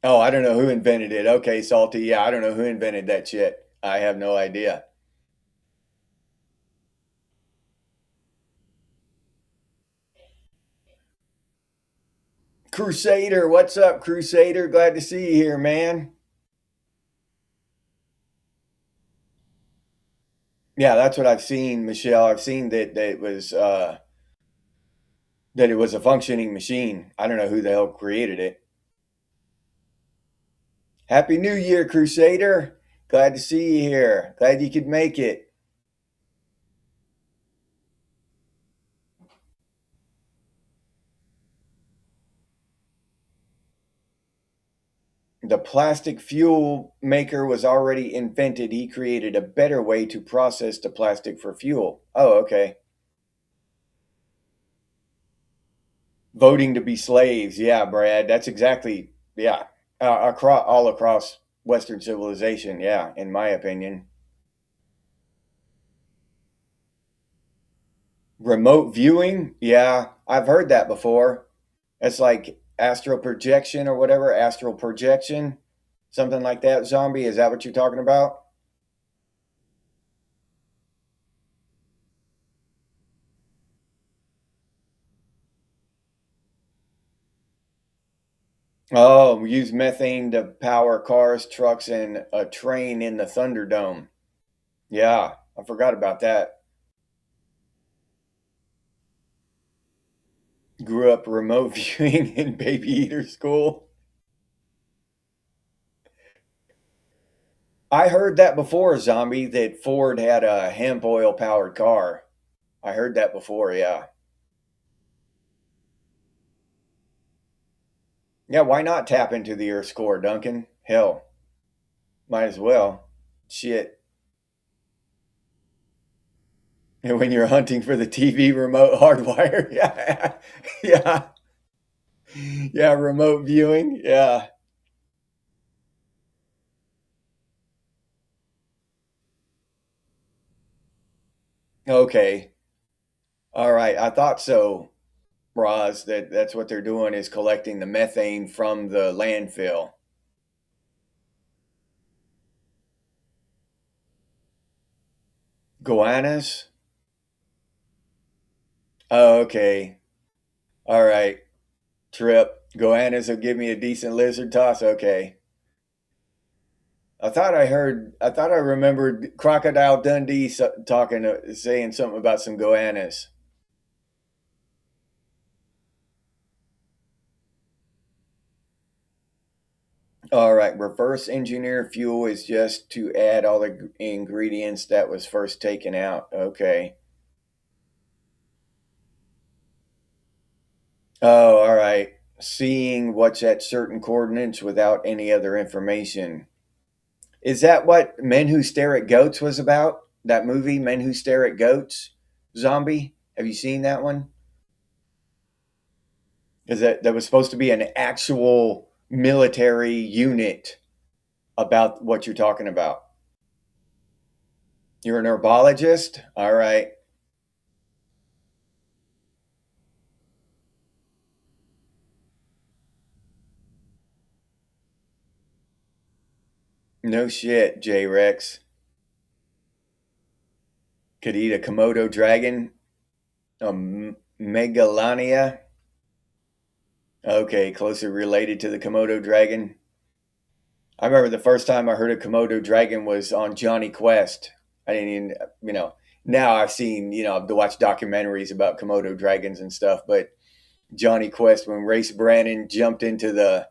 Oh, I don't know who invented it. Okay, Salty. Yeah, I don't know who invented that shit. I have no idea. Crusader, what's up, Crusader? Glad to see you here, man. Yeah, that's what I've seen, Michelle. I've seen that it was a functioning machine. I don't know who the hell created it. Happy New Year, Crusader. Glad to see you here. Glad you could make it. The plastic fuel maker was already invented. He created a better way to process the plastic for fuel. Oh, okay. Voting to be slaves. Yeah, Brad. That's exactly, yeah. All across Western civilization. Yeah, in my opinion. Remote viewing. Yeah, I've heard that before. It's like astral projection or whatever. Astral projection. Something like that. Zombie. Is that what you're talking about? Oh, we use methane to power cars, trucks, and a train in the Thunderdome. Yeah, I forgot about that. Grew up remote viewing in baby eater school. I heard that before, Zombie, that Ford had a hemp oil powered car. I heard that before, yeah. Yeah, why not tap into the Earth's core, Duncan? Hell, might as well. Shit. And when you're hunting for the TV remote hardwire, yeah, yeah, yeah, remote viewing, yeah. Okay, all right. I thought so, Roz. That's what they're doing is collecting the methane from the landfill. Goannas? Oh, okay. All right. Trip. Goannas will give me a decent lizard toss. Okay. I thought I remembered Crocodile Dundee talking, saying something about some goannas. All right. Reverse engineer fuel is just to add all the ingredients that was first taken out. Okay. Oh, all right. Seeing what's at certain coordinates without any other information. Is that what Men Who Stare at Goats was about? That movie, Men Who Stare at Goats? Zombie? Have you seen that one? Because that was supposed to be an actual military unit about what you're talking about. You're an herbologist? All right. No shit, J Rex. Could eat a Komodo dragon? A megalania? Okay, closely related to the Komodo dragon. I remember the first time I heard of Komodo dragon was on Johnny Quest. I didn't even, now I've seen, to watch documentaries about Komodo dragons and stuff, but Johnny Quest when Race Brannon jumped into the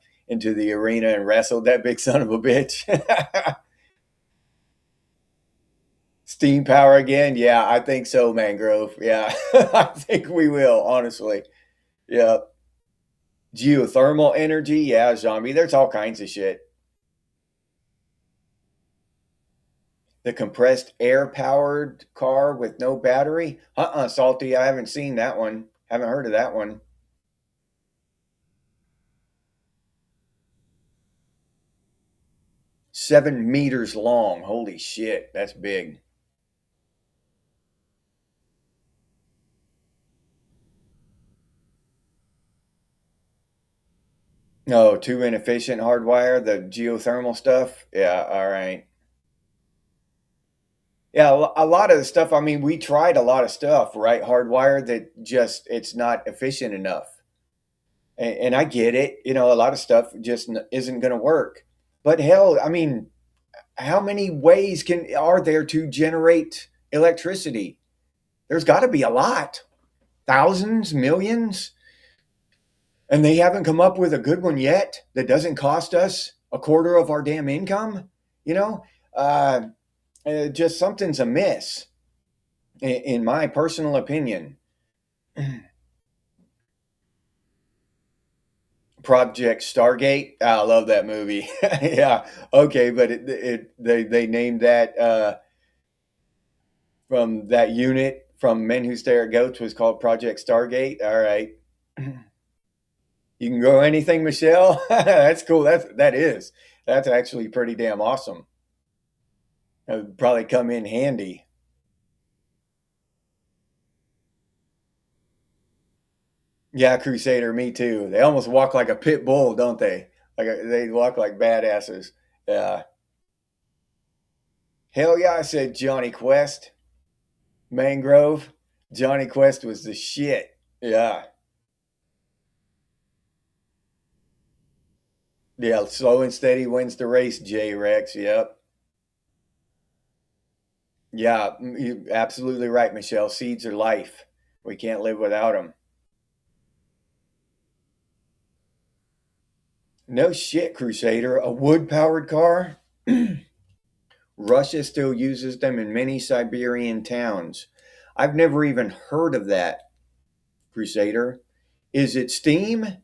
arena and wrestled that big son of a bitch. Steam power again? Yeah, I think so, Mangrove. Yeah, I think we will, honestly. Yeah. Geothermal energy? Yeah, zombie. There's all kinds of shit. The compressed air powered car with no battery? Salty. I haven't seen that one. Haven't heard of that one. 7 meters long. Holy shit. That's big. No, too inefficient hardwire, the geothermal stuff. Yeah, all right. Yeah, a lot of the stuff, I mean, we tried a lot of stuff, right? Hardwire that just, it's not efficient enough. And I get it. A lot of stuff just isn't going to work. But hell, I mean, how many ways are there to generate electricity? There's got to be a lot. Thousands, millions. And they haven't come up with a good one yet that doesn't cost us a quarter of our damn income. You know, uh, just something's amiss, in my personal opinion. Project Stargate. I love that movie. Yeah, okay, but they named that from that unit from Men Who Stare at Goats was called Project Stargate. All right, you can grow anything, Michelle. That's cool. That's actually pretty damn awesome. That would probably come in handy. Yeah, Crusader, me too. They almost walk like a pit bull, don't they? They walk like badasses. Yeah. Hell yeah, I said Johnny Quest. Mangrove. Johnny Quest was the shit. Yeah. Yeah, slow and steady wins the race, J Rex. Yep. Yeah, you're absolutely right, Michelle. Seeds are life. We can't live without them. No shit, Crusader. A wood powered car? Russia still uses them in many Siberian towns. I've never even heard of that, Crusader. Is it steam?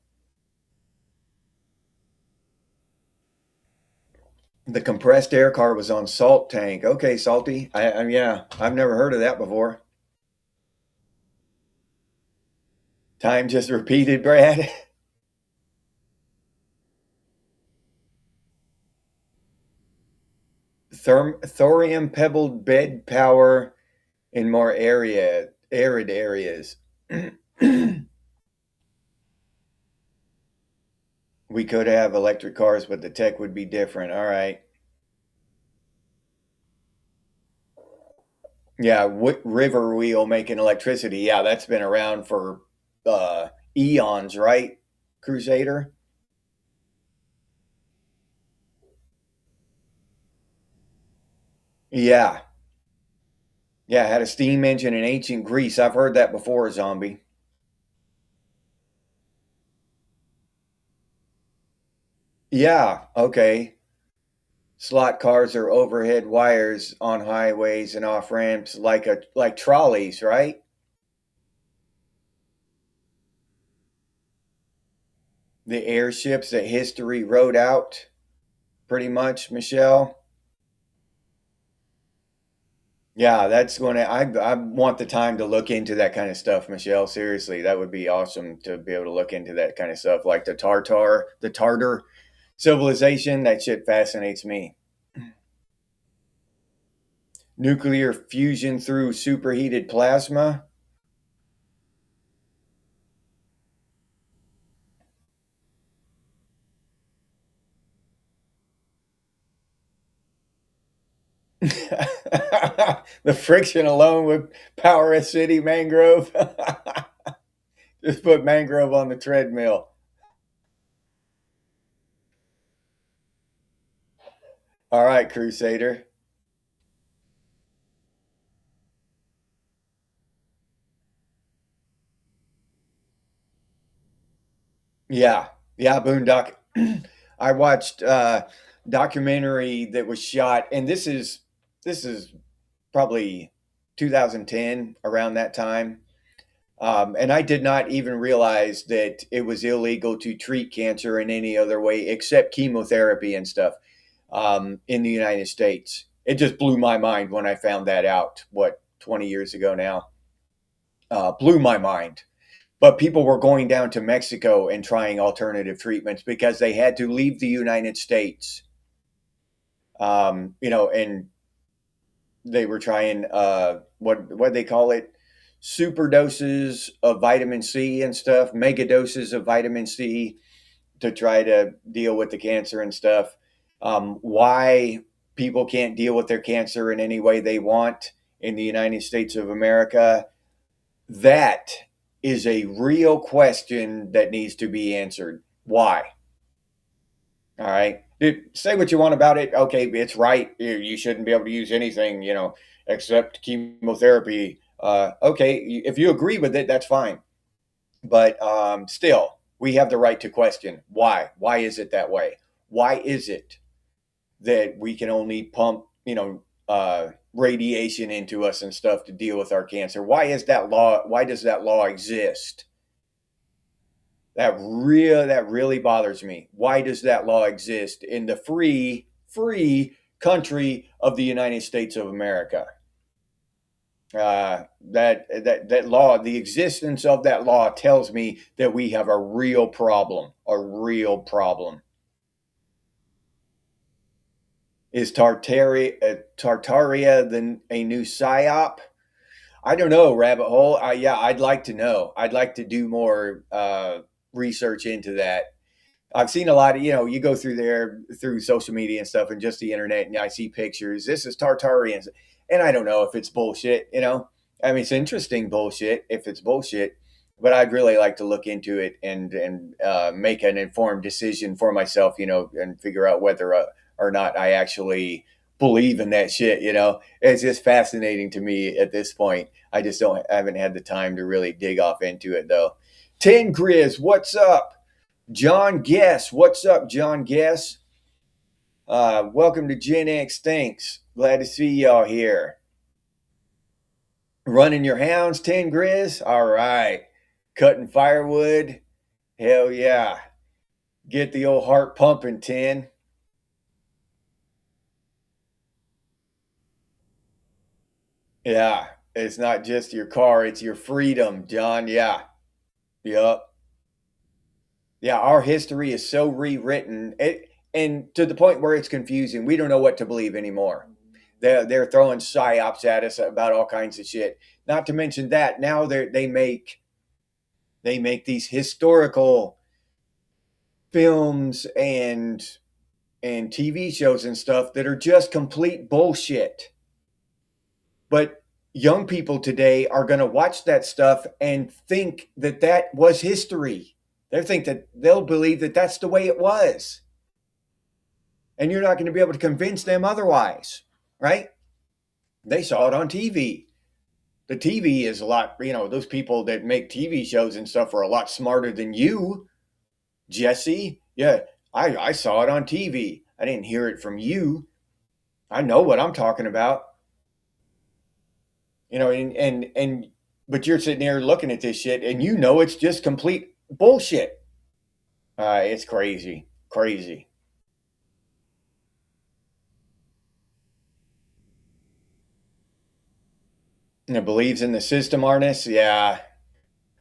The compressed air car was on Salt Tank. Okay, Salty. Yeah, I've never heard of that before. Time just repeated, Brad. Thorium pebbled bed power in more arid areas. We could have electric cars, but the tech would be different. All right. Yeah, river wheel making electricity. Yeah, that's been around for eons, right? Crusader. Yeah, yeah. Had a steam engine in ancient Greece. I've heard that before, zombie. Yeah. Okay. Slot cars are overhead wires on highways and off ramps, like trolleys, right? The airships that history wrote out, pretty much, Michelle. Yeah, that's going to, I want the time to look into that kind of stuff, Michelle. Seriously, that would be awesome to be able to look into that kind of stuff, like the Tartar civilization. That shit fascinates me. Nuclear fusion through superheated plasma. The friction alone would power a city mangrove. Just put mangrove on the treadmill. All right, Crusader. Yeah, yeah, Boondock. I watched documentary that was shot, and this is probably 2010, around that time. And I did not even realize that it was illegal to treat cancer in any other way except chemotherapy and stuff in the United States. It just blew my mind when I found that out. What, 20 years ago now? Blew my mind. But people were going down to Mexico and trying alternative treatments because they had to leave the United States. And they were trying what they call it, super doses of vitamin C and stuff, mega doses of vitamin C to try to deal with the cancer and stuff. Why people can't deal with their cancer in any way they want in the United States of America, that is a real question that needs to be answered. Why? All right. Dude, say what you want about it. Okay, it's right. You shouldn't be able to use anything, except chemotherapy. Okay, if you agree with it, that's fine. But still, we have the right to question why. Why is it that way? Why is it that we can only pump, radiation into us and stuff to deal with our cancer? Why is that law? Why does that law exist? That really bothers me. Why does that law exist in the free country of the United States of America? That law, the existence of that law tells me that we have a real problem. A real problem. Is Tartaria a new psyop? I don't know, rabbit hole. Yeah, I'd like to know. I'd like to do more research into that. I've seen a lot of, you go through there through social media and stuff and just the internet, and I see pictures. This is Tartarians. And I don't know if it's bullshit. I mean, it's interesting bullshit if it's bullshit, but I'd really like to look into it and make an informed decision for myself, and figure out whether or not I actually believe in that shit. It's just fascinating to me at this point. I haven't had the time to really dig off into it though. 10 Grizz, what's up? John Guess. What's up, John Guess? Welcome to Gen X. Thanks. Glad to see y'all here. Running your hounds, 10 Grizz? All right. Cutting firewood? Hell yeah. Get the old heart pumping, 10. Yeah. It's not just your car, it's your freedom, John. Yeah. Yup. Yeah, our history is so rewritten, and to the point where it's confusing. We don't know what to believe anymore. They're throwing psyops at us about all kinds of shit. Not to mention that now they make these historical films and TV shows and stuff that are just complete bullshit. But young people today are going to watch that stuff and think that that was history. They'll believe that that's the way it was, and you're not going to be able to convince them otherwise, right? They saw it on TV. The TV is a lot, those people that make TV shows and stuff are a lot smarter than you, Jesse. Yeah, I saw it on TV. I didn't hear it from you. I know what I'm talking about. And but you're sitting there looking at this shit and it's just complete bullshit. It's crazy. Crazy. And believes in the system, Arnis. Yeah,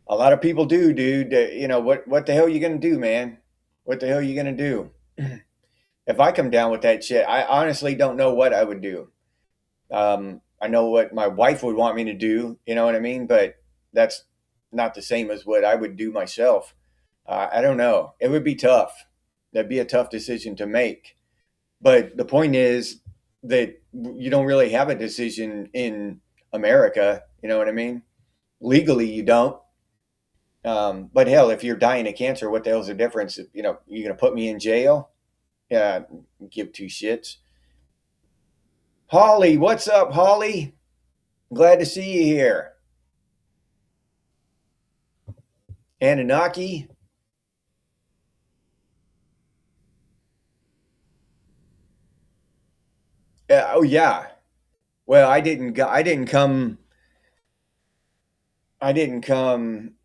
a lot of people do, dude. What the hell are you gonna do, man? What the hell are you gonna do? If I come down with that shit, I honestly don't know what I would do. I know what my wife would want me to do, you know what I mean? But that's not the same as what I would do myself. I don't know. It would be tough. That'd be a tough decision to make. But the point is that you don't really have a decision in America. You know what I mean? Legally, you don't. But hell, if you're dying of cancer, what the hell's the difference? You know, you're going to put me in jail? Yeah, give two shits. Holly, what's up, Holly? Glad to see you here. Anunnaki. Oh yeah. Well, I didn't come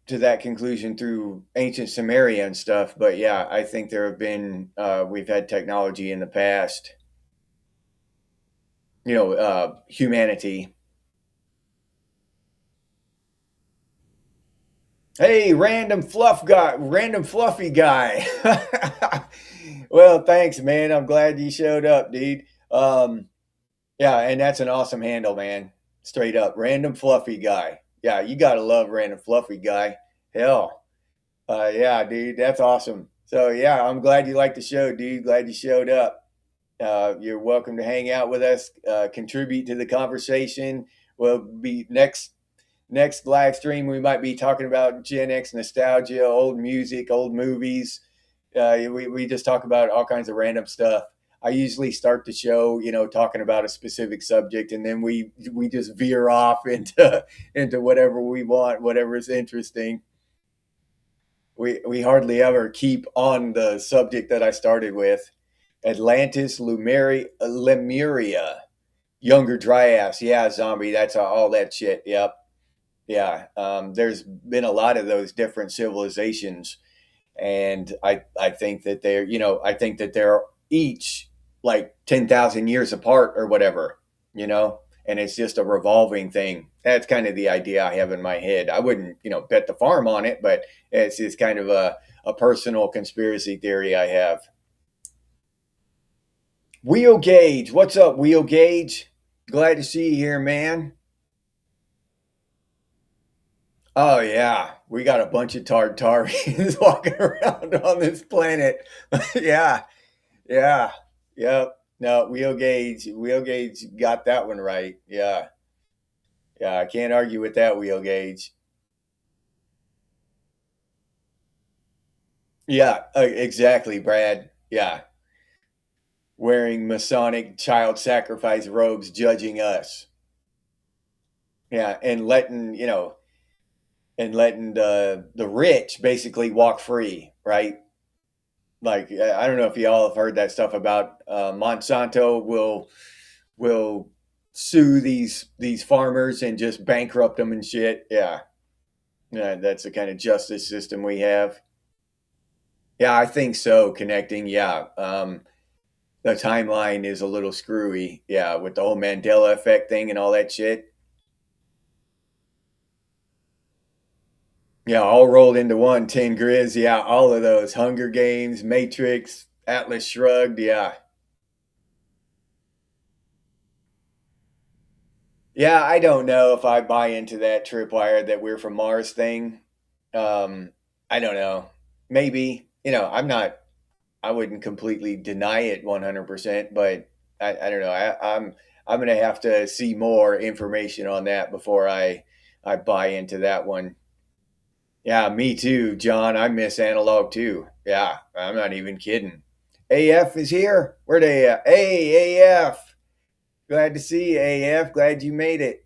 to that conclusion through ancient Sumeria and stuff, but yeah, I think there have been we've had technology in the past. Humanity. Hey, random fluffy guy. Well, thanks, man. I'm glad you showed up, dude. Yeah, and that's an awesome handle, man. Straight up, random fluffy guy. Yeah, you gotta love random fluffy guy. Hell, yeah, dude, that's awesome. So yeah, I'm glad you liked the show, dude. Glad you showed up. You're welcome to hang out with us, contribute to the conversation. We'll be next live stream. We might be talking about Gen X nostalgia, old music, old movies. We just talk about all kinds of random stuff. I usually start the show, talking about a specific subject, and then we just veer off into whatever we want, whatever is interesting. We hardly ever keep on the subject that I started with. Atlantis, Lemuria, Younger Dryas, yeah, zombie. That's all that shit. Yep, yeah. There's been a lot of those different civilizations, and I think that they're each like 10,000 years apart or whatever, and it's just a revolving thing. That's kind of the idea I have in my head. I wouldn't, bet the farm on it, but it's just kind of a personal conspiracy theory I have. Wheel Gauge, what's up, Wheel Gauge? Glad to see you here, man. Oh yeah, we got a bunch of Tartarians walking around on this planet. Yeah, yeah, yep. No, Wheel Gauge got that one right. Yeah, yeah. I can't argue with that, Wheel Gauge. Yeah, exactly, Brad. Yeah, wearing Masonic child sacrifice robes, judging us. Yeah, and letting the rich basically walk free, right? Like I don't know if y'all have heard that stuff about Monsanto will sue these farmers and just bankrupt them and shit. Yeah, yeah, that's the kind of justice system we have. Yeah, I think so. Connecting, yeah. The timeline is a little screwy. Yeah, with the whole Mandela effect thing and all that shit. Yeah, all rolled into one. 10 Grizz. Yeah, all of those. Hunger Games, Matrix, Atlas Shrugged. Yeah. Yeah, I don't know if I buy into that tripwire that we're from Mars thing. Um, I don't know. Maybe. I wouldn't completely deny it 100%, but I don't know. I'm going to have to see more information on that before I buy into that one. Yeah, me too, John. I miss analog too. Yeah, I'm not even kidding. AF is here. Where'd AF? Hey, AF. Glad to see you, AF. Glad you made it.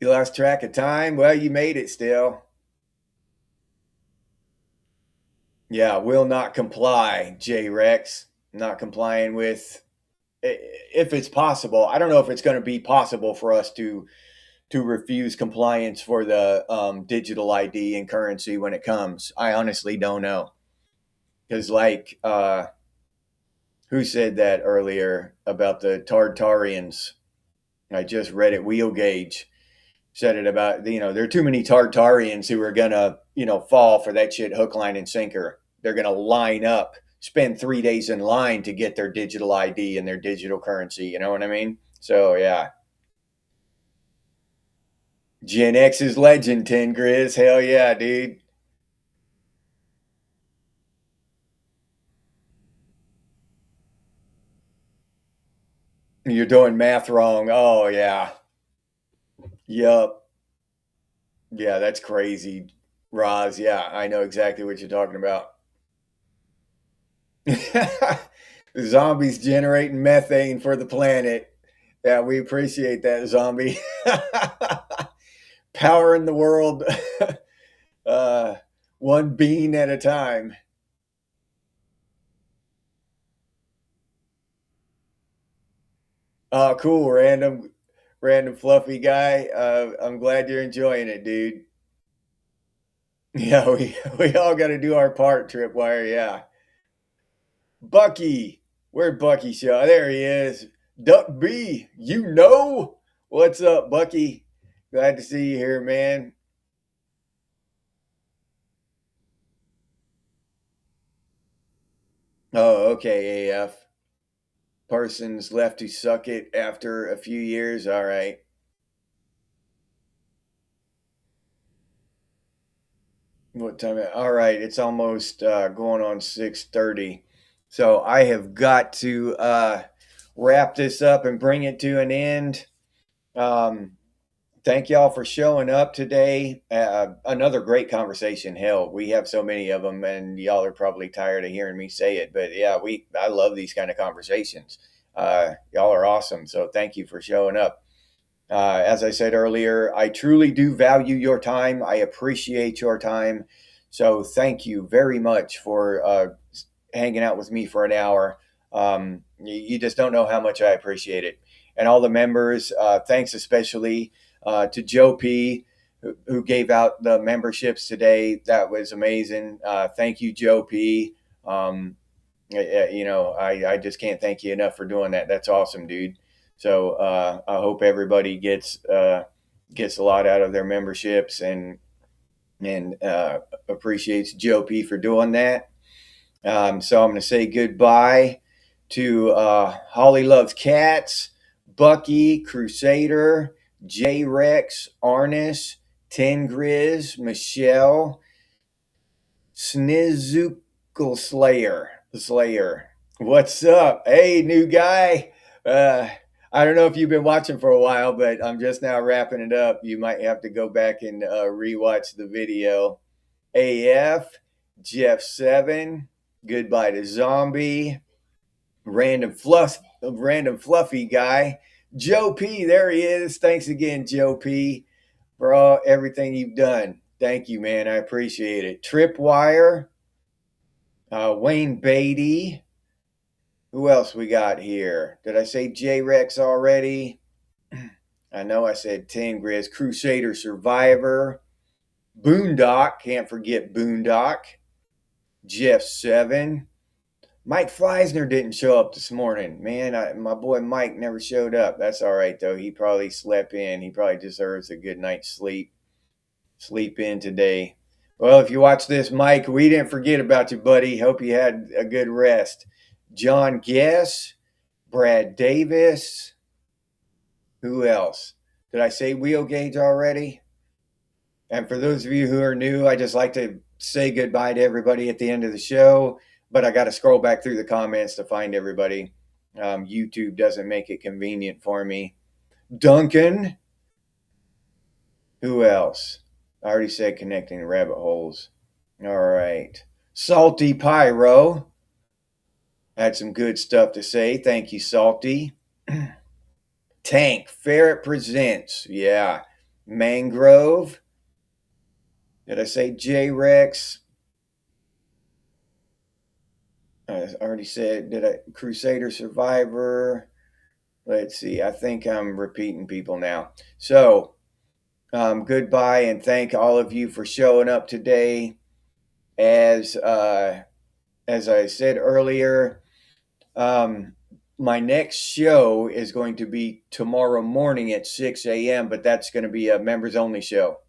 You lost track of time? Well, you made it still. Yeah, will not comply, J Rex. Not complying with, if it's possible. I don't know if it's going to be possible for us to refuse compliance for the digital ID and currency when it comes. I honestly don't know. Because, like, who said that earlier about the Tartarians? I just read it. Wheel Gauge said it about, there are too many Tartarians who are going to, fall for that shit hook, line, and sinker. They're going to line up, spend 3 days in line to get their digital ID and their digital currency. You know what I mean? So, yeah. Gen X is legend, 10 Grizz. Hell yeah, dude. You're doing math wrong. Oh, yeah. Yup. Yeah, that's crazy. Roz, yeah, I know exactly what you're talking about. Zombies generating methane for the planet. Yeah, we appreciate that, zombie. Powering the world uh, one bean at a time. Oh, cool, random fluffy guy. I'm glad you're enjoying it, dude. Yeah, we all got to do our part, Tripwire. Yeah, Bucky, where'd Bucky show? There he is. Duck B, what's up, Bucky? Glad to see you here, man. Oh, okay, AF. Person's left to suck it after a few years. All right. What time? All right. It's almost going on 6:30. So I have got to wrap this up and bring it to an end. Um, Thank y'all for showing up today. Another great conversation. Hell, we have so many of them, and y'all are probably tired of hearing me say it. But yeah, I love these kind of conversations. Y'all are awesome. So thank you for showing up. As I said earlier, I truly do value your time. I appreciate your time. So thank you very much for hanging out with me for an hour. You just don't know how much I appreciate it. And all the members, thanks especially to Joe P, who gave out the memberships today. That was amazing. Thank you, Joe P. I just can't thank you enough for doing that. That's awesome, dude. So I hope everybody gets a lot out of their memberships and appreciates Joe P for doing that. So I'm going to say goodbye to Holly Loves Cats, Bucky, Crusader, J Rex, Arnis, Ten Grizz, Michelle, Snizuckle Slayer. What's up? Hey, new guy. Uh, I don't know if you've been watching for a while, but I'm just now wrapping it up. You might have to go back and rewatch the video. AF, Jeff7, Goodbye to Zombie, random fluffy guy. Joe P, there he is. Thanks again, Joe P, for everything you've done. Thank you, man. I appreciate it. Tripwire, Wayne Beatty. Who else we got here? Did I say J Rex already? I know I said 10 Grizz. Crusader Survivor. Boondock. Can't forget Boondock. Jeff 7. Mike Fleisner didn't show up this morning. Man, my boy Mike never showed up. That's all right, though. He probably slept in. He probably deserves a good night's sleep. Sleep in today. Well, if you watch this, Mike, we didn't forget about you, buddy. Hope you had a good rest. John Guess, Brad Davis. Who else? Did I say Wheel Gauge already? And for those of you who are new, I just like to say goodbye to everybody at the end of the show, but I got to scroll back through the comments to find everybody. YouTube doesn't make it convenient for me. Duncan. Who else? I already said connecting the rabbit holes. All right. Salty Pyro. Had some good stuff to say. Thank you, Salty. Tank. Ferret Presents. Yeah. Mangrove. Did I say J Rex? I already said, did I? Crusader Survivor. Let's see. I think I'm repeating people now. So, goodbye and thank all of you for showing up today. As I said earlier, um, my next show is going to be tomorrow morning at 6 a.m., but that's going to be a members only show.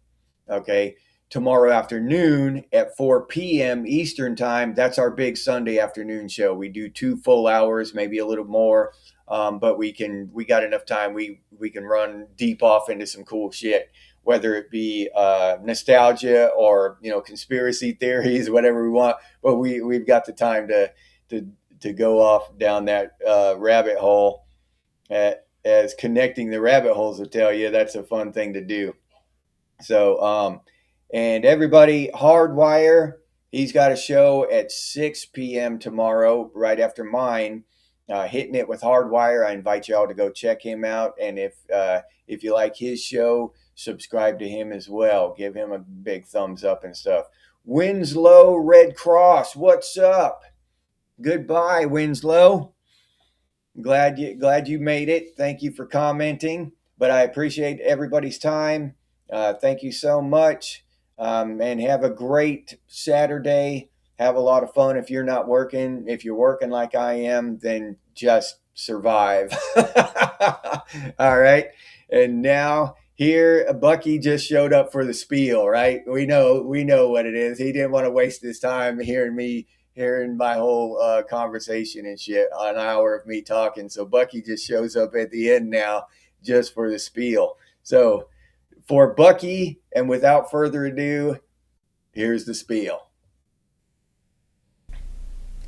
Okay. Tomorrow afternoon at 4 p.m. Eastern time, that's our big Sunday afternoon show. We do 2 full hours, maybe a little more, but we got enough time. We can run deep off into some cool shit, whether it be nostalgia or conspiracy theories, whatever we want. But we've got the time to go off down that rabbit hole. As connecting the rabbit holes will tell you, that's a fun thing to do. So, and everybody, Hardwire, he's got a show at 6 p.m. tomorrow, right after mine. Hitting it with Hardwire. I invite y'all to go check him out. And if you like his show, subscribe to him as well. Give him a big thumbs up and stuff. Winslow Red Cross, what's up? Goodbye, Winslow. Glad you made it. Thank you for commenting. But I appreciate everybody's time. Thank you so much. And have a great Saturday. Have a lot of fun if you're not working. If you're working like I am, then just survive. All right. And now here, Bucky just showed up for the spiel, right? We know what it is. He didn't want to waste his time hearing my whole conversation and shit, an hour of me talking. So Bucky just shows up at the end now just for the spiel. So for Bucky, and without further ado, here's the spiel.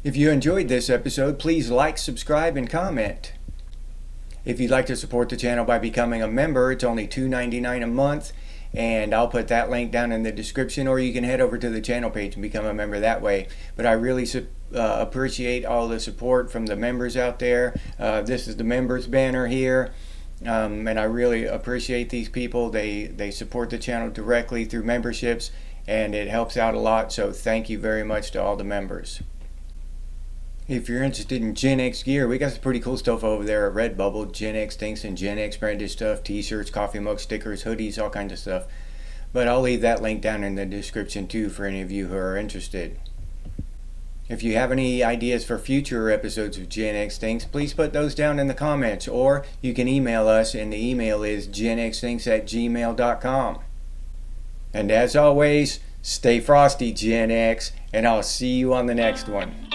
If you enjoyed this episode, please like, subscribe, and comment. If you'd like to support the channel by becoming a member, it's only $2.99 a month, and I'll put that link down in the description, or you can head over to the channel page and become a member that way. But I really appreciate all the support from the members out there. This is the members banner here. And I really appreciate these people. They support the channel directly through memberships, and it helps out a lot. So thank you very much to all the members. If you're interested in Genex gear, we got some pretty cool stuff over there at Redbubble. Genex things and Genex branded stuff, t-shirts, coffee mugs, stickers, hoodies, all kinds of stuff. But I'll leave that link down in the description too for any of you who are interested. If you have any ideas for future episodes of Genex Things, please put those down in the comments, or you can email us, and the email is genxthings@gmail.com. And as always, stay frosty, Gen X, and I'll see you on the next one.